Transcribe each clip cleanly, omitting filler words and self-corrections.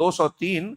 203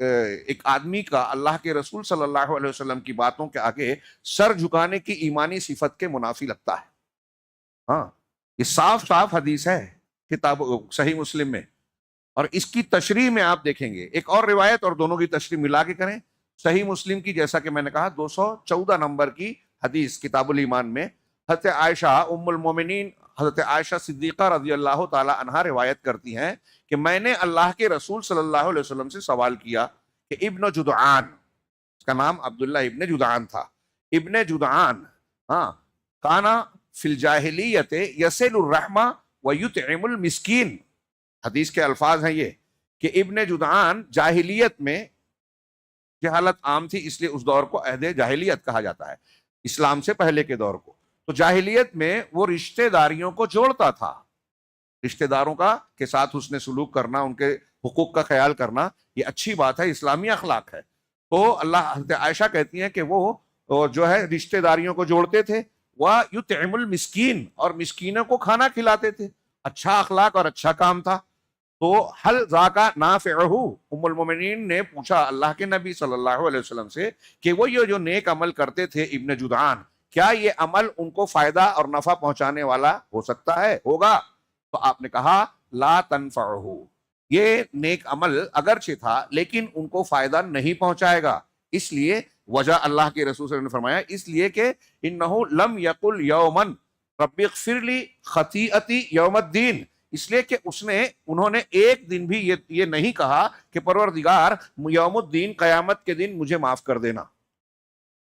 ایک آدمی کا اللہ کے رسول صلی اللہ علیہ وسلم کی باتوں کے آگے سر جھکانے کی ایمانی صفت کے منافی لگتا ہے. ہاں یہ صاف صاف حدیث ہے کتاب صحیح مسلم میں، اور اس کی تشریح میں آپ دیکھیں گے ایک اور روایت اور دونوں کی تشریح ملا کے کریں. صحیح مسلم کی جیسا کہ میں نے کہا 214 نمبر کی حدیث کتاب الایمان میں حضرت عائشہ ام المومنین حضرت عائشہ صدیقہ رضی اللہ تعالی عنہا روایت کرتی ہیں کہ میں نے اللہ کے رسول صلی اللہ علیہ وسلم سے سوال کیا کہ ابن جدعان، اس کا نام عبداللہ ابن جدعان تھا، ابن جدعان کانا فی الجاہلیت یصل الرحمہ ویطعم المسکین. حدیث کے الفاظ ہیں یہ کہ ابن جدعان جاہلیت میں، جہالت عام تھی اس لیے اس دور کو عہد جاہلیت کہا جاتا ہے، اسلام سے پہلے کے دور کو. تو جاہلیت میں وہ رشتہ داریوں کو جوڑتا تھا، رشتہ داروں کے ساتھ حسن سلوک کرنا، ان کے حقوق کا خیال کرنا، یہ اچھی بات ہے، اسلامی اخلاق ہے. تو اللہ حضرت عائشہ کہتی ہیں کہ وہ جو ہے رشتہ داریوں کو جوڑتے تھے، وَيُطْعِمُ الْمِسْكِينَ، اور مسکینوں کو کھانا کھلاتے تھے. اچھا اخلاق اور اچھا کام تھا. تو حل ذاکا نافعہ، ام المومنین نے پوچھا اللہ کے نبی صلی اللہ علیہ وسلم سے کہ وہ یہ جو نیک عمل کرتے تھے ابن جدعان، کیا یہ عمل ان کو فائدہ اور نفع پہنچانے والا ہو سکتا ہے، ہوگا؟ تو آپ نے کہا لا تنفعہ، یہ نیک عمل اگرچہ تھا لیکن ان کو فائدہ نہیں پہنچائے گا. اس لیے وجہ اللہ کے رسول صلی اللہ علیہ وسلم نے فرمایا اس لیے کہ انہو لم یقل یوما رب اغفر لی خطیئتی یوم الدین، اس لیے کہ انہوں نے ایک دن بھی یہ نہیں کہا کہ پروردگار یوم الدین قیامت کے دن مجھے معاف کر دینا.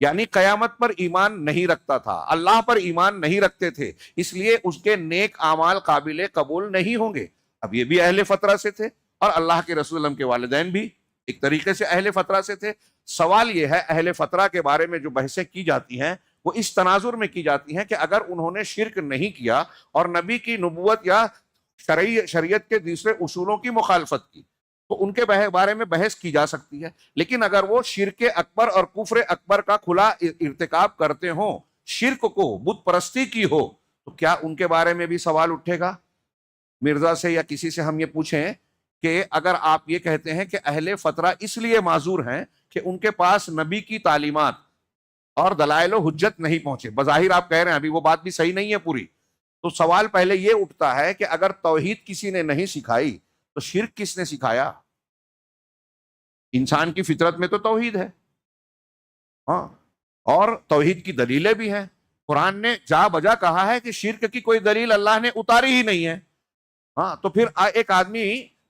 یعنی قیامت پر ایمان نہیں رکھتا تھا، اللہ پر ایمان نہیں رکھتے تھے، اس لیے اس کے نیک اعمال قابل قبول نہیں ہوں گے. اب یہ بھی اہل فترہ سے تھے اور اللہ کے رسول اللہ کے والدین بھی ایک طریقے سے اہل فترہ سے تھے. سوال یہ ہے اہل فترہ کے بارے میں جو بحثیں کی جاتی ہیں وہ اس تناظر میں کی جاتی ہیں کہ اگر انہوں نے شرک نہیں کیا اور نبی کی نبوت یا شریعت کے دوسرے اصولوں کی مخالفت کی تو ان کے بارے میں بحث کی جا سکتی ہے. لیکن اگر وہ شرک اکبر اور کفر اکبر کا کھلا ارتکاب کرتے ہوں، شرک کو بت پرستی کی ہو، تو کیا ان کے بارے میں بھی سوال اٹھے گا؟ مرزا سے یا کسی سے ہم یہ پوچھیں کہ اگر آپ یہ کہتے ہیں کہ اہل فترہ اس لیے معذور ہیں کہ ان کے پاس نبی کی تعلیمات اور دلائل و حجت نہیں پہنچے، بظاہر آپ کہہ رہے ہیں ابھی وہ بات بھی صحیح نہیں ہے پوری، تو سوال پہلے یہ اٹھتا ہے کہ اگر توحید کسی نے نہیں سکھائی تو شرک کس نے سکھایا؟ انسان کی فطرت میں تو توحید ہے، ہاں، اور توحید کی دلیلیں بھی ہیں. قرآن نے جا بجا کہا ہے کہ شرک کی کوئی دلیل اللہ نے اتاری ہی نہیں ہے. ہاں تو پھر ایک آدمی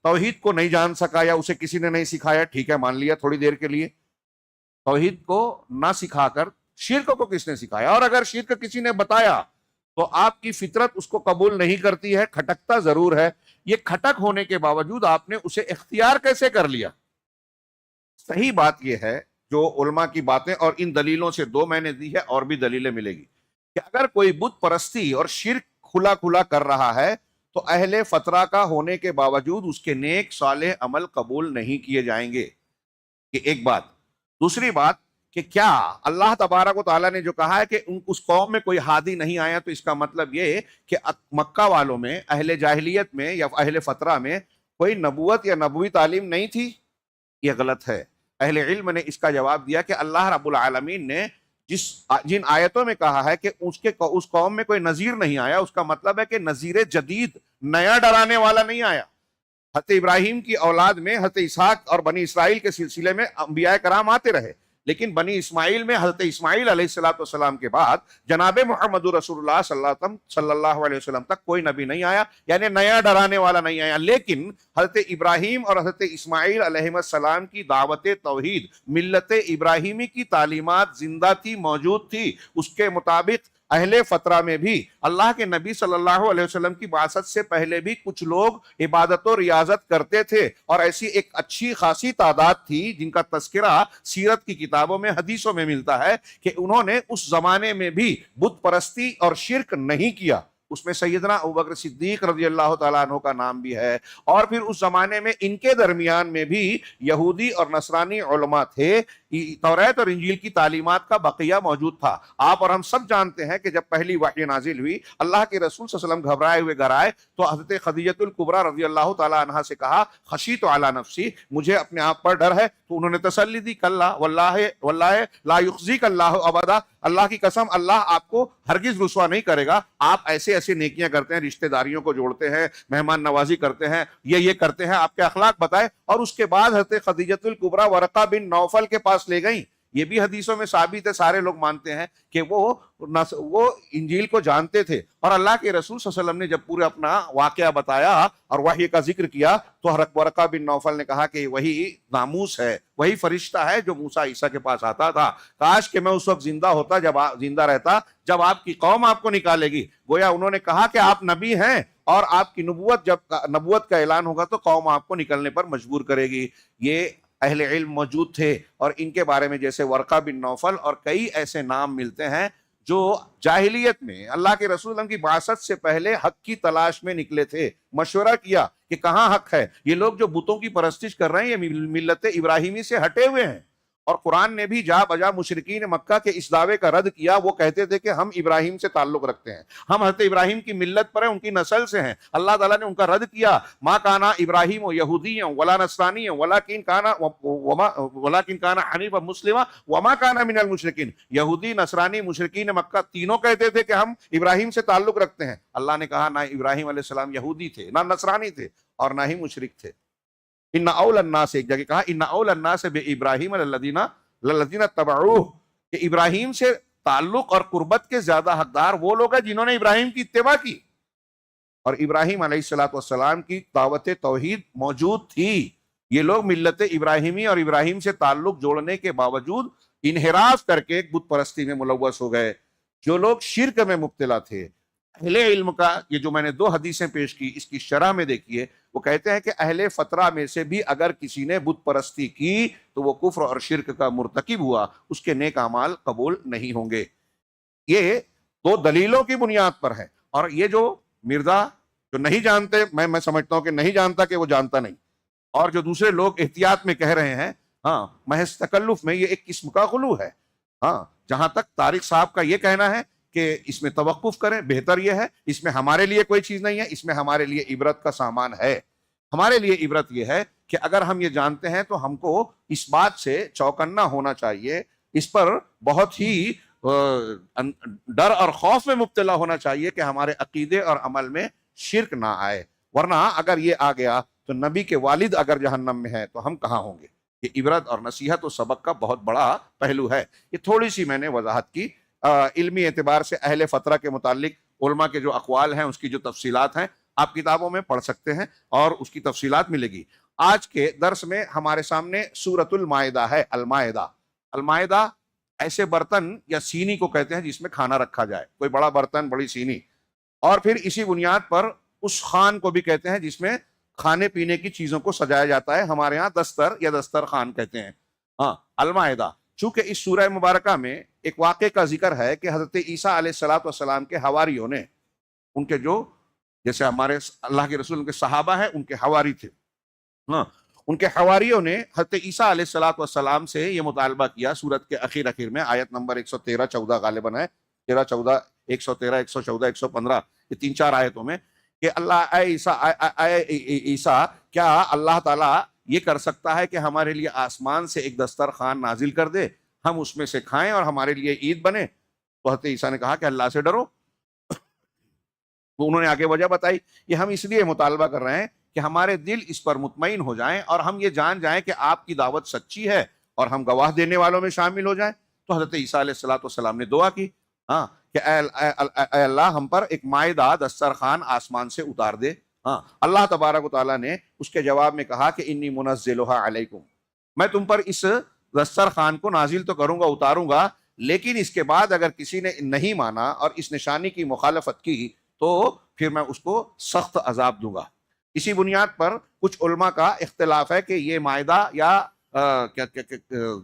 توحید کو نہیں جان سکا یا اسے کسی نے نہیں سکھایا، ٹھیک ہے مان لیا تھوڑی دیر کے لیے، توحید کو نہ سکھا کر شرک کو کس نے سکھایا؟ اور اگر شرک کسی نے بتایا تو آپ کی فطرت اس کو قبول نہیں کرتی ہے، کھٹکتا ضرور ہے. یہ کھٹک ہونے کے باوجود آپ نے اسے اختیار کیسے کر لیا؟ صحیح بات یہ ہے جو علماء کی باتیں اور ان دلیلوں سے دو میں نے دی ہے اور بھی دلیلیں ملے گی کہ اگر کوئی بت پرستی اور شرک کھلا کھلا کر رہا ہے تو اہل فترہ کا ہونے کے باوجود اس کے نیک صالح عمل قبول نہیں کیے جائیں گے. یہ ایک بات. دوسری بات کہ کیا اللہ تبارک و تعالیٰ نے جو کہا ہے کہ اس قوم میں کوئی ہادی نہیں آیا، تو اس کا مطلب یہ کہ مکہ والوں میں، اہل جاہلیت میں یا اہل فترہ میں کوئی نبوت یا نبوی تعلیم نہیں تھی؟ یہ غلط ہے. اہل علم نے اس کا جواب دیا کہ اللہ رب العالمین نے جن آیتوں میں کہا ہے کہ اس قوم میں کوئی نذیر نہیں آیا، اس کا مطلب ہے کہ نذیر جدید، نیا ڈرانے والا نہیں آیا. حضرت ابراہیم کی اولاد میں حضرت اسحاق اور بنی اسرائیل کے سلسلے میں انبیاء کرام آتے رہے، لیکن بنی اسماعیل میں حضرت اسماعیل علیہ السلام کے بعد جناب محمد رسول اللہ صلی اللہ علیہ وسلم تک کوئی نبی نہیں آیا، یعنی نیا ڈرانے والا نہیں آیا. لیکن حضرت ابراہیم اور حضرت اسماعیل علیہ السلام کی دعوت توحید، ملت ابراہیمی کی تعلیمات زندہ تھی، موجود تھی. اس کے مطابق اہل فترہ میں بھی اللہ کے نبی صلی اللہ علیہ وسلم کی بعثت سے پہلے بھی کچھ لوگ عبادت و ریاضت کرتے تھے، اور ایسی ایک اچھی خاصی تعداد تھی جن کا تذکرہ سیرت کی کتابوں میں، حدیثوں میں ملتا ہے کہ انہوں نے اس زمانے میں بھی بت پرستی اور شرک نہیں کیا. اس میں سیدنا ابوبکر صدیق رضی اللہ تعالیٰ عنہ کا نام بھی ہے. اور پھر اس زمانے میں ان کے درمیان میں بھی یہودی اور نصرانی علماء تھے، توریت اور انجیل کی تعلیمات کا بقیہ موجود تھا. آپ اور ہم سب جانتے ہیں کہ جب پہلی وحی نازل ہوئی، اللہ کے رسول صلی اللہ علیہ وسلم گھبرائے ہوئے گھر آئے تو حضرت خدیجہ الکبریٰ رضی اللہ تعالیٰ عنہا سے کہا خشیت علی نفسی، مجھے اپنے آپ پر ڈر ہے. تو تو انہوں نے تسلی دی، کلا واللہ واللہ لا یخزیک اللہ ابدا، اللہ کی قسم اللہ آپ کو ہرگز رسوا نہیں کرے گا، آپ ایسے ایسے نیکیاں کرتے ہیں، رشتہ داریوں کو جوڑتے ہیں، مہمان نوازی کرتے ہیں، یہ کرتے ہیں، آپ کے اخلاق بتائے۔ اور اس کے بعد حضرت خدیجۃ الکبریٰ ورقہ بن نوفل کے پاس لے گئیں، یہ بھی حدیثوں میں ثابت ہے، سارے لوگ مانتے ہیں کہ وہ انجیل کو جانتے تھے، اور اللہ کے رسول صلی اللہ علیہ وسلم نے جب پورا اپنا واقعہ بتایا اور وحی کا ذکر کیا تو ورقہ بن نوفل نے کہا کہ وہی ناموس ہے، وہی فرشتہ ہے جو موسیٰ عیسیٰ کے پاس آتا تھا، کاش کہ میں اس وقت زندہ رہتا جب آپ کی قوم آپ کو نکالے گی۔ گویا انہوں نے کہا کہ آپ نبی ہیں اور آپ کی نبوت کا اعلان ہوگا تو قوم آپ کو نکلنے پر مجبور کرے گی۔ یہ اہل علم موجود تھے، اور ان کے بارے میں جیسے ورقہ بن نوفل اور کئی ایسے نام ملتے ہیں جو جاہلیت میں اللہ کے رسول اللہ کی بعثت سے پہلے حق کی تلاش میں نکلے تھے، مشورہ کیا کہ کہاں حق ہے۔ یہ لوگ جو بتوں کی پرستش کر رہے ہیں یہ ملت ابراہیمی سے ہٹے ہوئے ہیں، اور قرآن نے بھی جا بجا مشرکین مکہ کے اس دعوے کا رد کیا۔ وہ کہتے تھے کہ ہم ابراہیم سے تعلق رکھتے ہیں، ہم حضرت ابراہیم کی ملت پر ہیں، ان کی نسل سے ہیں۔ اللہ تعالیٰ نے ان کا رد کیا، ما کانا ابراہیم یہودیا ولا نصرانیا ولکن کانا حنیفا مسلما وما کانا من المشرکین۔ یہودی، نصرانی، مشرکین مکہ تینوں کہتے تھے کہ ہم ابراہیم سے تعلق رکھتے ہیں۔ اللہ نے کہا نہ ابراہیم علیہ السلام یہودی تھے، نہ نصرانی تھے، اور نہ ہی مشرک تھے۔ ان اول الناس، ایک جگہ کہا ان اول الناس بابراہیم الذین اتبعوہ، کہ ابراہیم سے تعلق اور قربت کے زیادہ حقدار وہ لوگ ہیں جنہوں نے ابراہیم کی اتباع کی، اور ابراہیم علیہ السلام کی دعوت توحید موجود تھی۔ یہ لوگ ملت ابراہیمی اور ابراہیم سے تعلق جوڑنے کے باوجود انحراف کر کے بت پرستی میں ملوث ہو گئے۔ جو لوگ شرک میں مبتلا تھے، اہل علم کا یہ جو میں نے 2 حدیثیں پیش کی اس کی شرح میں دیکھیے، وہ کہتے ہیں کہ اہل فترہ میں سے بھی اگر کسی نے بت پرستی کی تو وہ کفر اور شرک کا مرتکب ہوا، اس کے نیک اعمال قبول نہیں ہوں گے۔ یہ 2 دلیلوں کی بنیاد پر ہے، اور یہ جو مرزا جو نہیں جانتے، میں سمجھتا ہوں کہ نہیں جانتا کہ وہ جانتا نہیں، اور جو دوسرے لوگ احتیاط میں کہہ رہے ہیں، ہاں محض تکلف میں، یہ ایک قسم کا غلو ہے۔ ہاں جہاں تک طارق صاحب کا یہ کہنا ہے کہ اس میں توقف کریں، بہتر یہ ہے، اس میں ہمارے لیے کوئی چیز نہیں ہے، اس میں ہمارے لیے عبرت کا سامان ہے۔ ہمارے لیے عبرت یہ ہے کہ اگر ہم یہ جانتے ہیں تو ہم کو اس بات سے چوکنا ہونا چاہیے، اس پر بہت ہی ڈر اور خوف میں مبتلا ہونا چاہیے کہ ہمارے عقیدے اور عمل میں شرک نہ آئے، ورنہ اگر یہ آ گیا تو نبی کے والد اگر جہنم میں ہے تو ہم کہاں ہوں گے۔ یہ عبرت اور نصیحت و سبق کا بہت بڑا پہلو ہے۔ یہ تھوڑی سی میں نے وضاحت کی۔ علمی اعتبار سے اہل فترہ کے متعلق علماء کے جو اقوال ہیں، اس کی جو تفصیلات ہیں، آپ کتابوں میں پڑھ سکتے ہیں اور اس کی تفصیلات ملے گی۔ آج کے درس میں ہمارے سامنے سورۃ المائدہ ہے۔ المائدہ ایسے برتن یا سینی کو کہتے ہیں جس میں کھانا رکھا جائے، کوئی بڑا برتن، بڑی سینی، اور پھر اسی بنیاد پر اس خان کو بھی کہتے ہیں جس میں کھانے پینے کی چیزوں کو سجایا جاتا ہے، ہمارے ہاں دستر یا دسترخوان کہتے ہیں۔ ہاں المائدہ، چونکہ اس سورہ مبارکہ میں ایک واقعے کا ذکر ہے کہ حضرت عیسیٰ علیہ السلام کے حواریوں نے، ان کے جو جیسے ہمارے اللہ کے رسول کے صحابہ ہیں ان کے حواری تھے، ہاں ان کے حواریوں نے حضرت عیسیٰ علیہ السلام سے یہ مطالبہ کیا، سورت کے اخیر میں آیت نمبر 113-14 غالباً ہے، 13-14 113 114 115 یہ 3-4 آیتوں میں، کہ اللہ اے عیسیٰ کیا اللہ تعالیٰ یہ کر سکتا ہے کہ ہمارے لیے آسمان سے ایک دسترخوان نازل کر دے، ہم اس میں سے کھائیں اور ہمارے لیے عید بنے؟ تو حضرت عیسیٰ نے کہا کہ اللہ سے ڈرو۔ تو انہوں نے آگے وجہ بتائی، یہ ہم اس لیے مطالبہ کر رہے ہیں کہ ہمارے دل اس پر مطمئن ہو جائیں اور ہم یہ جان جائیں کہ آپ کی دعوت سچی ہے اور ہم گواہ دینے والوں میں شامل ہو جائیں۔ تو حضرت عیسیٰ علیہ السلام نے دعا کی، ہاں کہ اے اللہ ہم پر ایک مائدہ دسترخوان آسمان سے اتار دے۔ ہاں اللہ تبارک و تعالیٰ نے اس کے جواب میں کہا کہ انی منزلھا علیکم، میں تم پر اس دسترخوان کو نازل تو کروں گا، اتاروں گا، لیکن اس کے بعد اگر کسی نے نہیں مانا اور اس نشانی کی مخالفت کی تو پھر میں اس کو سخت عذاب دوں گا۔ اسی بنیاد پر کچھ علماء کا اختلاف ہے کہ یہ مائدہ یا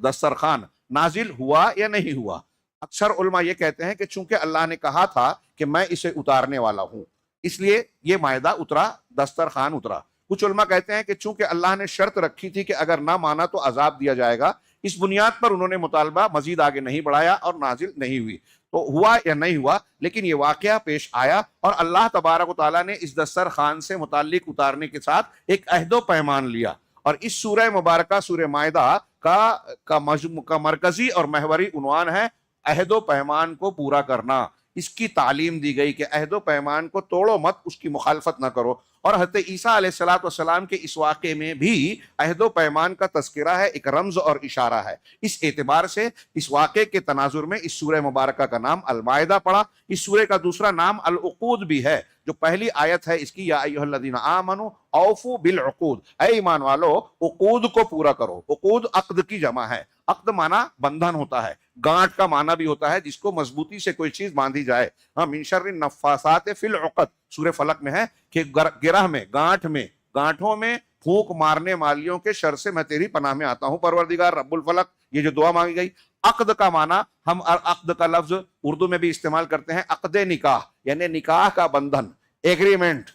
دسترخوان نازل ہوا یا نہیں ہوا۔ اکثر علماء یہ کہتے ہیں کہ چونکہ اللہ نے کہا تھا کہ میں اسے اتارنے والا ہوں، اس لیے یہ مائدہ اترا، دسترخوان اترا۔ کچھ علماء کہتے ہیں کہ چونکہ اللہ نے شرط رکھی تھی کہ اگر نہ مانا تو عذاب دیا جائے گا، اس بنیاد پر انہوں نے مطالبہ مزید آگے نہیں بڑھایا اور نازل نہیں ہوئی۔ تو ہوا یا نہیں ہوا، لیکن یہ واقعہ پیش آیا اور اللہ تبارک و تعالیٰ نے اس دسترخوان سے متعلق اتارنے کے ساتھ ایک عہد و پیمان لیا، اور اس سورہ مبارکہ سورہ مائدہ کا مرکزی اور محوری عنوان ہے عہد و پیمان کو پورا کرنا. اس کی تعلیم دی گئی کہ عہد و پیمان کو توڑو مت، اس کی مخالفت نہ کرو. اور حضرت عیسیٰ علیہ السلام کے اس واقعے میں بھی عہد و پیمان کا تذکرہ ہے، ایک رمز اور اشارہ ہے. اس اعتبار سے اس واقعے کے تناظر میں اس سورہ مبارکہ کا نام المائدہ پڑا. اس سورہ کا دوسرا نام العقود بھی ہے. جو پہلی آیت ہے اس کی، یا ایھا الذین آمنوا اوفوا بالعقود، اے ایمان والو عقود کو پورا کرو. عقود عقد کی جمع ہے. عقد مانا بندھن ہوتا ہے، گانٹھ کا مانا بھی ہوتا ہے جس کو مضبوطی سے کوئی چیز باندھی جائے. من شر النفاثات فی العقد سورہ فلق میں ہے کہ گرہ میں، گانٹھوں میں پھونک مارنے والیوں کے شر سے میں تیری پناہ میں آتا ہوں پروردگار رب الفلق. یہ جو دعا مانگی گئی. عقد کا معنی ہم عقد کا لفظ اردو میں بھی استعمال کرتے ہیں، عقد نکاح، یعنی نکاح کا بندھن، ایگریمنٹ.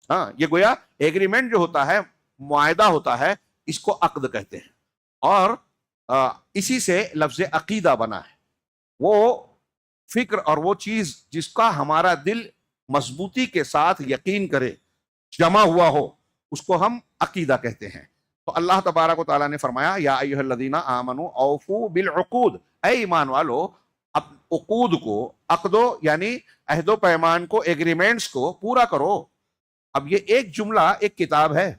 یہ گویا ایگریمنٹ جو ہوتا ہے، معاہدہ ہوتا ہے، اس کو عقد کہتے ہیں. اور اسی سے لفظ عقیدہ بنا ہے. وہ فکر اور وہ چیز جس کا ہمارا دل مضبوطی کے ساتھ یقین کرے، جمع ہوا ہو، اس کو ہم عقیدہ کہتے ہیں. تو اللہ تبارک و تعالیٰ نے فرمایا یا ایھا الذین آمنوا اوفوا بالعقود، اے ایمان والو عقود کو، عقدو یعنی عہد و پیمان کو، ایگریمنٹس کو پورا کرو. اب یہ ایک جملہ ایک کتاب ہے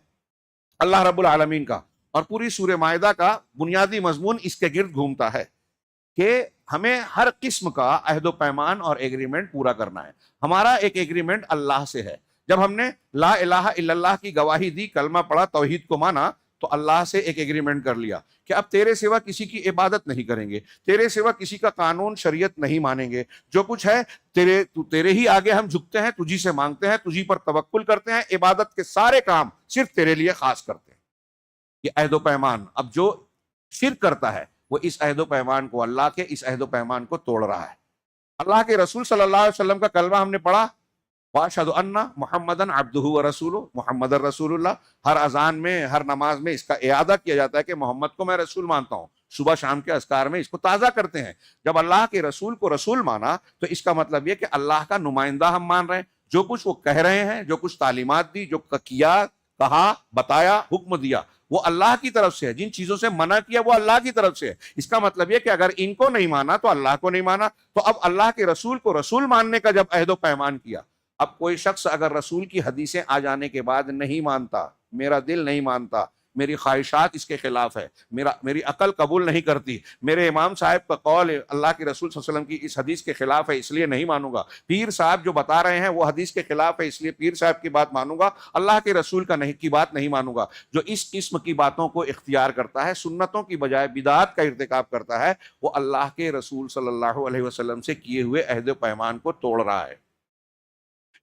اللہ رب العالمین کا، اور پوری سورہ مائدہ کا بنیادی مضمون اس کے گرد گھومتا ہے کہ ہمیں ہر قسم کا عہد و پیمان اور ایگریمنٹ پورا کرنا ہے. ہمارا ایک ایگریمنٹ اللہ سے ہے. جب ہم نے لا الہ الا اللہ کی گواہی دی، کلمہ پڑھا، توحید کو مانا، تو اللہ سے ایک ایگریمنٹ کر لیا کہ اب تیرے سوا کسی کی عبادت نہیں کریں گے، تیرے سوا کسی کا قانون شریعت نہیں مانیں گے. جو کچھ ہے تیرے ہی آگے ہم جھکتے ہیں، تجھی سے مانگتے ہیں، تجھی پر توکل کرتے ہیں، عبادت کے سارے کام صرف تیرے لیے خاص کرتے ہیں. یہ عہد و پیمان. اب جو شرک کرتا ہے وہ اس عہد و پیمان کو، اللہ کے اس عہد و پیمان کو توڑ رہا ہے. اللہ کے رسول صلی اللہ علیہ وسلم کا کلمہ ہم نے پڑھا، وَأَشْهَدُ أَنَّ مُحَمَّدًا عَبْدُهُ وَرَسُولُهُ، محمد رسول اللہ. ہر اذان میں، ہر نماز میں اس کا اعادہ کیا جاتا ہے کہ محمد کو میں رسول مانتا ہوں. صبح شام کے اذکار میں اس کو تازہ کرتے ہیں. جب اللہ کے رسول کو رسول مانا تو اس کا مطلب یہ کہ اللہ کا نمائندہ ہم مان رہے ہیں. جو کچھ وہ کہہ رہے ہیں، جو کچھ تعلیمات دی، جو کیا، کہا، بتایا، حکم دیا، وہ اللہ کی طرف سے ہے. جن چیزوں سے منع کیا وہ اللہ کی طرف سے ہے. اس کا مطلب یہ کہ اگر ان کو نہیں مانا تو اللہ کو نہیں مانا. تو اب اللہ کے رسول کو رسول ماننے کا جب عہد و پیمان کیا، اب کوئی شخص اگر رسول کی حدیثیں آ جانے کے بعد نہیں مانتا، میرا دل نہیں مانتا، میری خواہشات اس کے خلاف ہے، میری عقل قبول نہیں کرتی، میرے امام صاحب کا قول اللہ کے رسول صلی اللہ علیہ وسلم کی اس حدیث کے خلاف ہے اس لیے نہیں مانوں گا، پیر صاحب جو بتا رہے ہیں وہ حدیث کے خلاف ہے اس لیے پیر صاحب کی بات مانوں گا، اللہ کے رسول کی بات نہیں مانوں گا. جو اس قسم کی باتوں کو اختیار کرتا ہے، سنتوں کی بجائے بدعات کا ارتکاب کرتا ہے، وہ اللہ کے رسول صلی اللہ علیہ وسلم سے کیے ہوئے عہد و پیمان کو توڑ رہا ہے.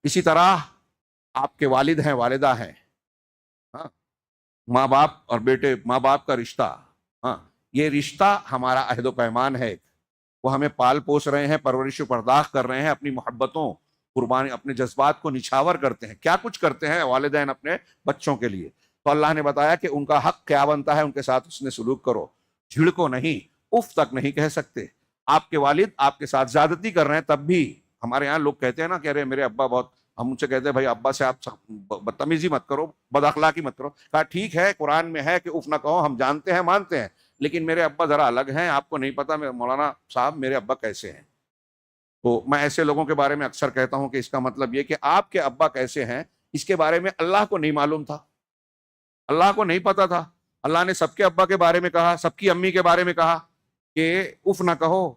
اسی طرح آپ کے والد ہیں، والدہ ہیں، ماں باپ اور بیٹے، ماں باپ کا رشتہ، یہ رشتہ ہمارا عہد و پیمان ہے. وہ ہمیں پال پوس رہے ہیں، پرورش و پرداخت کر رہے ہیں، اپنی محبتوں، قربانی، اپنے جذبات کو نچھاور کرتے ہیں. کیا کچھ کرتے ہیں والدین اپنے بچوں کے لیے. تو اللہ نے بتایا کہ ان کا حق کیا بنتا ہے، ان کے ساتھ اس نے سلوک کرو. جھڑکو نہیں، اف تک نہیں کہہ سکتے. آپ کے والد آپ کے ساتھ زیادتی کر رہے ہیں تب بھی ہمارے یہاں لوگ کہتے ہیں نا کہ ارے میرے ابا بہت، ہم ان سے کہتے ہیں بھائی ابا سے آپ بدتمیزی مت کرو، بد اخلاقی مت کرو. کہا ٹھیک ہے، قرآن میں ہے کہ اف نہ کہو، ہم جانتے ہیں، مانتے ہیں، لیکن میرے ابا ذرا الگ ہیں، آپ کو نہیں پتا مولانا صاحب میرے ابا کیسے ہیں. تو میں ایسے لوگوں کے بارے میں اکثر کہتا ہوں کہ اس کا مطلب یہ کہ آپ کے ابا کیسے ہیں اس کے بارے میں اللہ کو نہیں معلوم تھا، اللہ کو نہیں پتا تھا. اللہ نے سب کے ابا کے بارے میں کہا، سب کی امی کے بارے میں کہا کہ اف نہ کہو.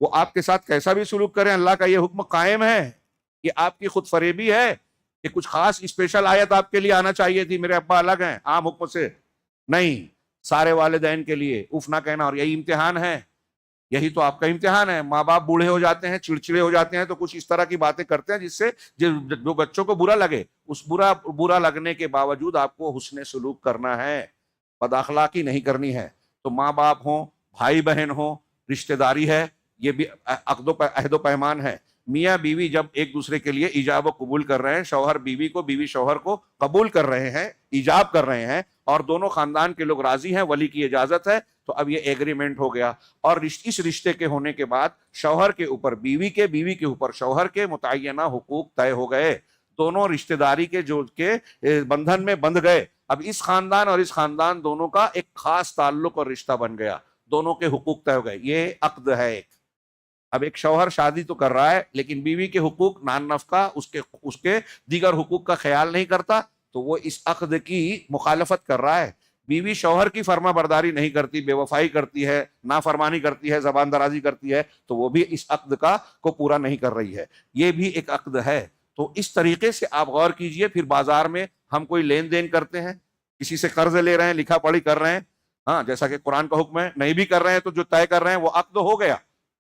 وہ آپ کے ساتھ کیسا بھی سلوک کریں، اللہ کا یہ حکم قائم ہے. یہ آپ کی خود فریبی ہے کہ کچھ خاص اسپیشل آیت آپ کے لیے آنا چاہیے تھی، میرے ابا الگ ہیں عام حکم سے. نہیں، سارے والدین کے لیے اف نہ کہنا. اور یہی امتحان ہے، یہی تو آپ کا امتحان ہے. ماں باپ بوڑھے ہو جاتے ہیں، چڑچڑے ہو جاتے ہیں، تو کچھ اس طرح کی باتیں کرتے ہیں جس سے جو بچوں کو برا لگے. اس برا لگنے کے باوجود آپ کو حسن سلوک کرنا ہے، بد اخلاقی نہیں کرنی ہے. تو ماں باپ ہوں، بھائی بہن ہوں، رشتہ داری ہے، یہ بھی عہد و پیمان ہے. میاں بیوی جب ایک دوسرے کے لیے ایجاب و قبول کر رہے ہیں، شوہر بیوی کو، بیوی شوہر کو قبول کر رہے ہیں، ایجاب کر رہے ہیں، اور دونوں خاندان کے لوگ راضی ہیں، ولی کی اجازت ہے، تو اب یہ ایگریمنٹ ہو گیا. اور اس رشتے کے ہونے کے بعد شوہر کے اوپر بیوی کے، بیوی کے اوپر شوہر کے متعینہ حقوق طے ہو گئے. دونوں رشتہ داری کے جو کے بندھن میں بندھ گئے. اب اس خاندان اور اس خاندان دونوں کا ایک خاص تعلق اور رشتہ بن گیا، دونوں کے حقوق طے ہو گئے، یہ عقد ہے ایک۔ اب ایک شوہر شادی تو کر رہا ہے لیکن بیوی کے حقوق، نان نفقہ، اس کے دیگر حقوق کا خیال نہیں کرتا، تو وہ اس عقد کی مخالفت کر رہا ہے۔ بیوی شوہر کی فرما برداری نہیں کرتی، بے وفائی کرتی ہے، نافرمانی کرتی ہے، زبان درازی کرتی ہے، تو وہ بھی اس عقد کو پورا نہیں کر رہی ہے، یہ بھی ایک عقد ہے۔ تو اس طریقے سے آپ غور کیجئے، پھر بازار میں ہم کوئی لین دین کرتے ہیں، کسی سے قرض لے رہے ہیں، لکھا پڑھی کر رہے ہیں، ہاں جیسا کہ قرآن کا حکم ہے، نہیں بھی کر رہے ہیں تو جو طے کر رہے ہیں وہ عقد ہو گیا،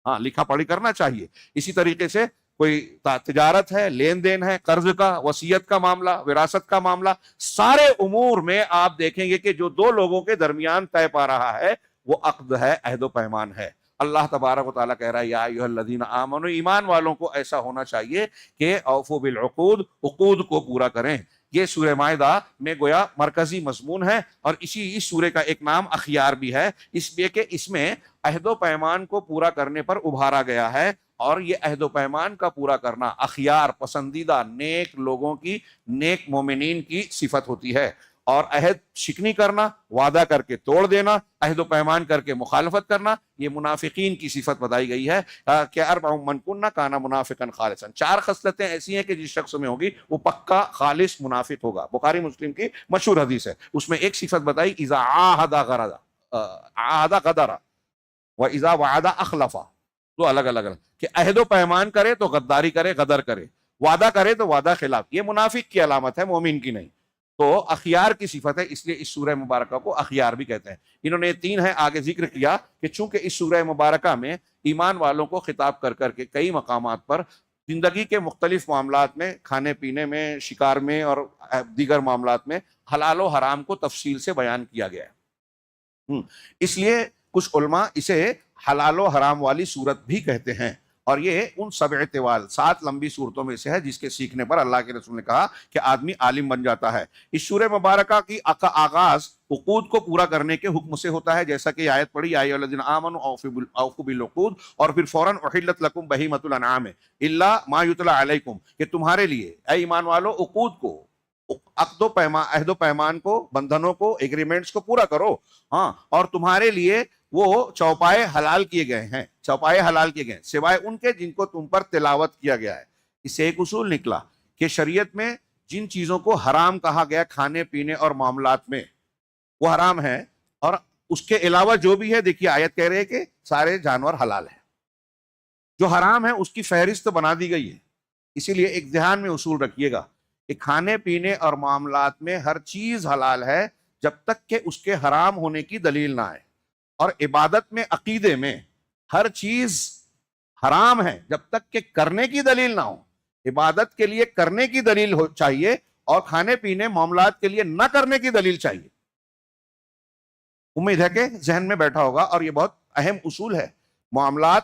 ہاں لکھا پڑھی کرنا چاہیے۔ اسی طریقے سے کوئی تجارت ہے، لین دین ہے، قرض کا، وصیت کا معاملہ، وراثت کا معاملہ، سارے امور میں آپ دیکھیں گے کہ جو دو لوگوں کے درمیان طے پا رہا ہے وہ عقد ہے، عہد و پیمان ہے۔ اللہ تبارک و تعالیٰ کہہ رہا ہے یا ایھا الذین آمنوا، ایمان والوں کو ایسا ہونا چاہیے کہ اوفوا بالعقود، عقود کو پورا کریں۔ یہ سورہ مائدہ میں گویا مرکزی مضمون ہے، اور اس سورہ کا ایک نام اخیار بھی ہے، اس لیے کہ اس میں عہد و پیمان کو پورا کرنے پر ابھارا گیا ہے، اور یہ عہد و پیمان کا پورا کرنا اخیار، پسندیدہ نیک لوگوں کی، نیک مومنین کی صفت ہوتی ہے۔ اور عہد شکنی کرنا، وعدہ کر کے توڑ دینا، عہد و پیمان کر کے مخالفت کرنا، یہ منافقین کی صفت بتائی گئی ہے کہ اربع من کن کان منافقا خالصا، 4 خصلتیں ایسی ہیں کہ جس شخص میں ہوگی وہ پکا خالص منافق ہوگا۔ بخاری مسلم کی مشہور حدیث ہے، اس میں ایک صفت بتائی اذا عاہد غرض، عاہد غدر، و اذا وعد اخلف، تو الگ الگ کہ عہد و پیمان کرے تو غداری کرے، غدر کرے، وعدہ کرے تو وعدہ خلاف، یہ منافق کی علامت ہے، مومن کی نہیں۔ تو اخیار کی صفت ہے، اس لیے اس سورہ مبارکہ کو اخیار بھی کہتے ہیں۔ انہوں نے 3 ہے آگے ذکر کیا کہ چونکہ اس سورہ مبارکہ میں ایمان والوں کو خطاب کر کر کے کئی مقامات پر زندگی کے مختلف معاملات میں، کھانے پینے میں، شکار میں اور دیگر معاملات میں حلال و حرام کو تفصیل سے بیان کیا گیا ہے، اس لیے کچھ علماء اسے حلال و حرام والی صورت بھی کہتے ہیں، اور یہ ان 7 طوال 7 لمبی صورتوں میں سے ہے جس کے سیکھنے پر اللہ کے رسول نے کہا کہ آدمی عالم بن جاتا ہے۔ اس سورہ مبارکہ کی آغاز عقود کو پورا کرنے کے حکم سے ہوتا ہے، جیسا کہ آیت پڑھی یا ایھا الذین آمنوا اوفوا بالعقود، اور پھر فوراً احلت لکم بہیمۃ الانعام الا ما یتلی علیکم، کہ تمہارے لیے اے ایمان والو عقود کو، عہد و پیمان کو، بندھنوں کو، ایگریمنٹس کو پورا کرو، ہاں، اور تمہارے لیے وہ چوپائے حلال کیے گئے ہیں، چوپائے حلال کیے گئے سوائے ان کے جن کو تم پر تلاوت کیا گیا ہے۔ اس سے ایک اصول نکلا کہ شریعت میں جن چیزوں کو حرام کہا گیا کھانے پینے اور معاملات میں، وہ حرام ہے، اور اس کے علاوہ جو بھی ہے، دیکھیے آیت کہہ رہے ہے کہ سارے جانور حلال ہیں، جو حرام ہے اس کی فہرست بنا دی گئی ہے۔ اسی لیے ایک ذہن میں اصول رکھیے گا کہ کھانے پینے اور معاملات میں ہر چیز حلال ہے جب تک کہ اس کے حرام ہونے کی دلیل نہ آئے، اور عبادت میں، عقیدے میں ہر چیز حرام ہے جب تک کہ کرنے کی دلیل نہ ہو۔ عبادت کے لیے کرنے کی دلیل چاہیے، اور کھانے پینے معاملات کے لیے نہ کرنے کی دلیل چاہیے۔ امید ہے کہ ذہن میں بیٹھا ہوگا، اور یہ بہت اہم اصول ہے۔ معاملات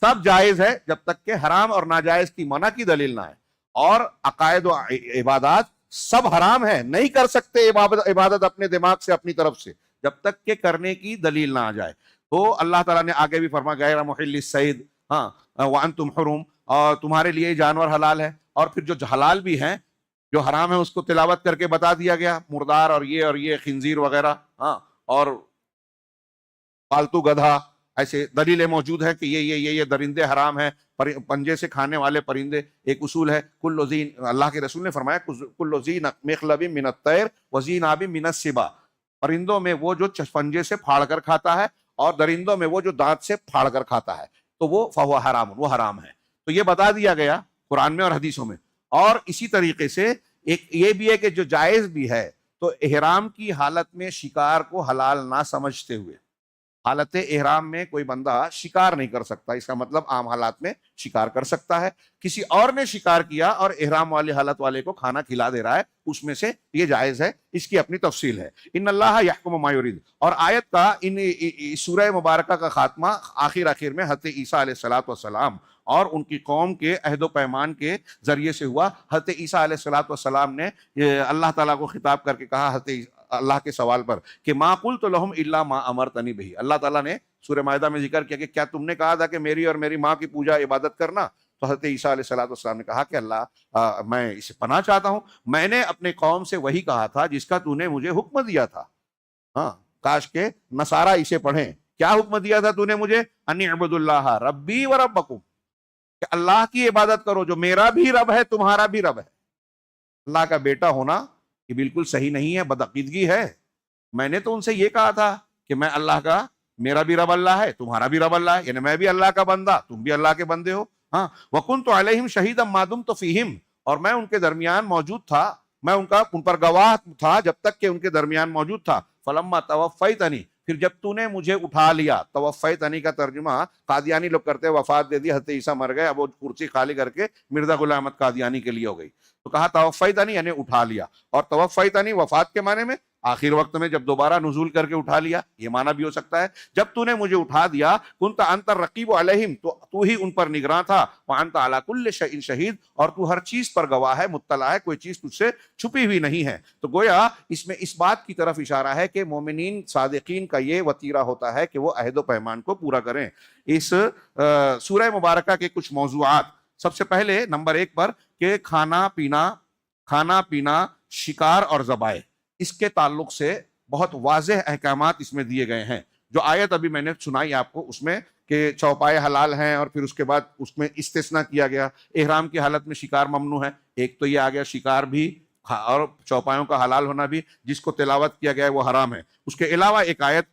سب جائز ہے جب تک کہ حرام اور ناجائز کی منع کی دلیل نہ ہے، اور عقائد و عبادات سب حرام ہے، نہیں کر سکتے عبادت اپنے دماغ سے، اپنی طرف سے، جب تک کہ کرنے کی دلیل نہ آ جائے۔ تو اللہ تعالیٰ نے آگے بھی فرمایا غیر محل الصید، ہاں وانتم حرم، اور تمہارے لیے جانور حلال ہے، اور پھر جو حلال بھی ہیں، جو حرام ہے اس کو تلاوت کر کے بتا دیا گیا، مردار اور یہ خنزیر وغیرہ، ہاں، اور پالتو گدھا، ایسے دلیلیں موجود ہیں کہ یہ درندے حرام ہیں، پنجے سے کھانے والے پرندے۔ ایک اصول ہے کل ذی، اللہ کے رسول نے فرمایا کل ذی مخلب من الطیر وذی ناب من السباع، پرندوں میں وہ جو پنجے سے پھاڑ کر کھاتا ہے، اور درندوں میں وہ جو دانت سے پھاڑ کر کھاتا ہے، تو وہ فہو حرام، وہ حرام ہے۔ تو یہ بتا دیا گیا قرآن میں اور حدیثوں میں۔ اور اسی طریقے سے ایک یہ بھی ہے کہ جو جائز بھی ہے، تو احرام کی حالت میں شکار کو حلال نہ سمجھتے ہوئے، حالت احرام میں کوئی بندہ شکار نہیں کر سکتا، اس کا مطلب عام حالات میں شکار کر سکتا ہے، کسی اور نے شکار کیا اور احرام والی حالت والے کو کھانا کھلا دے رہا ہے، اس میں سے یہ جائز ہے، اس کی اپنی تفصیل ہے۔ ان اللہ یحکم ما یرید، اور آیت کا سورہ مبارکہ کا خاتمہ آخر میں حضرت عیسیٰ علیہ السلام اور ان کی قوم کے عہد و پیمان کے ذریعے سے ہوا۔ حضرت عیسیٰ علیہ السلام نے اللہ تعالیٰ کو خطاب کر کے کہا، حضرت اللہ کے سوال پر، کہ ما قلت لہم الا ما امرتنی بہ، اللہ تعالیٰ نے سورہ مائدہ میں ذکر کیا کہ کیا تم نے کہا تھا کہ میری اور میری ماں کی پوجا عبادت کرنا؟ تو حضرت عیسیٰ علیہ السلام نے کہا کہ اللہ میں اسے پناہ چاہتا ہوں، میں نے اپنے قوم سے وہی کہا تھا جس کا تو نے مجھے حکم دیا تھا. ہاں، کاش کے نصارہ اسے پڑھیں. کیا حکم دیا تھا تو نے مجھے؟ ان اعبدوا اللہ ربی و ربکم، کہ اللہ کی عبادت کرو جو میرا بھی رب ہے تمہارا بھی رب ہے. اللہ کا بیٹا ہونا یہ بالکل صحیح نہیں ہے، بدعقیدگی ہے. میں نے تو ان سے یہ کہا تھا کہ میں اللہ کا، میرا بھی رب اللہ ہے تمہارا بھی رب اللہ ہے، یعنی میں بھی اللہ کا بندہ تم بھی اللہ کے بندے ہو. ہاں، وَكُنْتُ عَلَيْهِمْ شَهِيدًا مَا دُمْتُ فِيهِمْ، اور میں ان کے درمیان موجود تھا، میں ان پر گواہ تھا جب تک کہ ان کے درمیان موجود تھا. فَلَمَّا تَوَفَّيْتَنِي، پھر جب تو نے مجھے اٹھا لیا. توفیتنی کا ترجمہ قادیانی لوگ کرتے ہیں وفات دے دی، حضرت عیسیٰ مر گئے، اب وہ کرسی خالی کر کے مرزا غلام احمد قادیانی کے لیے ہو گئی. تو کہا توفیتنی یعنی اٹھا لیا، اور توفیتنی وفات کے معنی میں آخر وقت میں جب دوبارہ نزول کر کے اٹھا لیا، یہ معنی بھی ہو سکتا ہے. جب تو نے مجھے اٹھا دیا، کنت انت الرقیب علیہم، تو ہی ان پر نگراں تھا. وانت علی کل شیء شہید، اور تو ہر چیز پر گواہ ہے، مطلع ہے، کوئی چیز تجھ سے چھپی ہوئی نہیں ہے. تو گویا اس میں اس بات کی طرف اشارہ ہے کہ مومنین صادقین کا یہ وتیرہ ہوتا ہے کہ وہ عہد و پیمان کو پورا کریں. اس سورہ مبارکہ کے کچھ موضوعات، سب سے پہلے نمبر 1 پر کہ کھانا پینا، شکار اور ذبائح، اس کے تعلق سے بہت واضح احکامات اس میں دیے گئے ہیں. جو آیت ابھی میں نے سنائی آپ کو، اس میں کہ چوپائے حلال ہیں، اور پھر اس کے بعد اس میں استثناء کیا گیا، احرام کی حالت میں شکار ممنوع ہے. ایک تو یہ آ گیا شکار بھی اور چوپایوں کا حلال ہونا بھی، جس کو تلاوت کیا گیا ہے وہ حرام ہے. اس کے علاوہ ایک آیت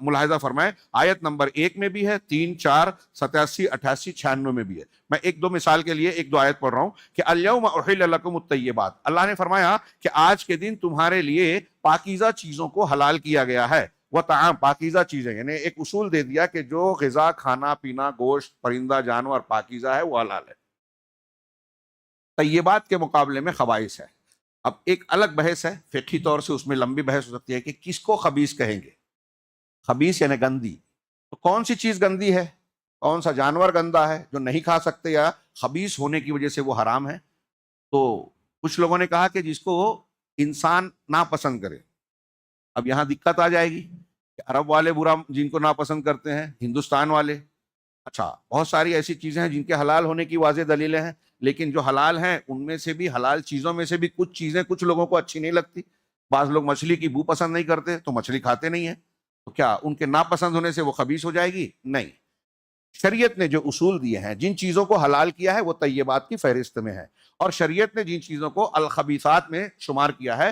ملاحظہ فرمائیں، آیت نمبر 1 میں بھی ہے، 3، 4، 87، 88، 96 میں بھی ہے. میں 1-2 مثال کے لیے 1-2 آیت پڑھ رہا ہوں کہ الیوم احل لکم الطیبات، اللہ نے فرمایا کہ آج کے دن تمہارے لیے پاکیزہ چیزوں کو حلال کیا گیا ہے. وہ طعام، پاکیزہ چیزیں، یعنی ایک اصول دے دیا کہ جو غذا، کھانا پینا، گوشت، پرندہ جانور پاکیزہ ہے وہ حلال ہے. طیبات کے مقابلے میں خبائث ہے. اب ایک الگ بحث ہے، فقہی طور سے اس میں لمبی بحث ہو سکتی ہے کہ کس کو خبیث کہیں گے. خبیث یعنی گندی. تو کون سی چیز گندی ہے؟ کون سا جانور گندا ہے جو نہیں کھا سکتے یا خبیث ہونے کی وجہ سے وہ حرام ہے؟ تو کچھ لوگوں نے کہا کہ جس کو انسان ناپسند کرے. اب یہاں دقت آ جائے گی کہ عرب والے برا جن کو ناپسند کرتے ہیں، ہندوستان والے، اچھا بہت ساری ایسی چیزیں ہیں جن کے حلال ہونے کی واضح دلیلیں ہیں، لیکن جو حلال ہیں ان میں سے بھی، حلال چیزوں میں سے بھی کچھ چیزیں کچھ لوگوں کو اچھی نہیں لگتی. بعض لوگ مچھلی کی بو پسند نہیں کرتے تو مچھلی کھاتے نہیں ہیں. تو کیا ان کے ناپسند ہونے سے وہ خبیث ہو جائے گی؟ نہیں. شریعت نے جو اصول دیے ہیں، جن چیزوں کو حلال کیا ہے وہ طیبات کی فہرست میں ہے، اور شریعت نے جن چیزوں کو الخبیثات میں شمار کیا ہے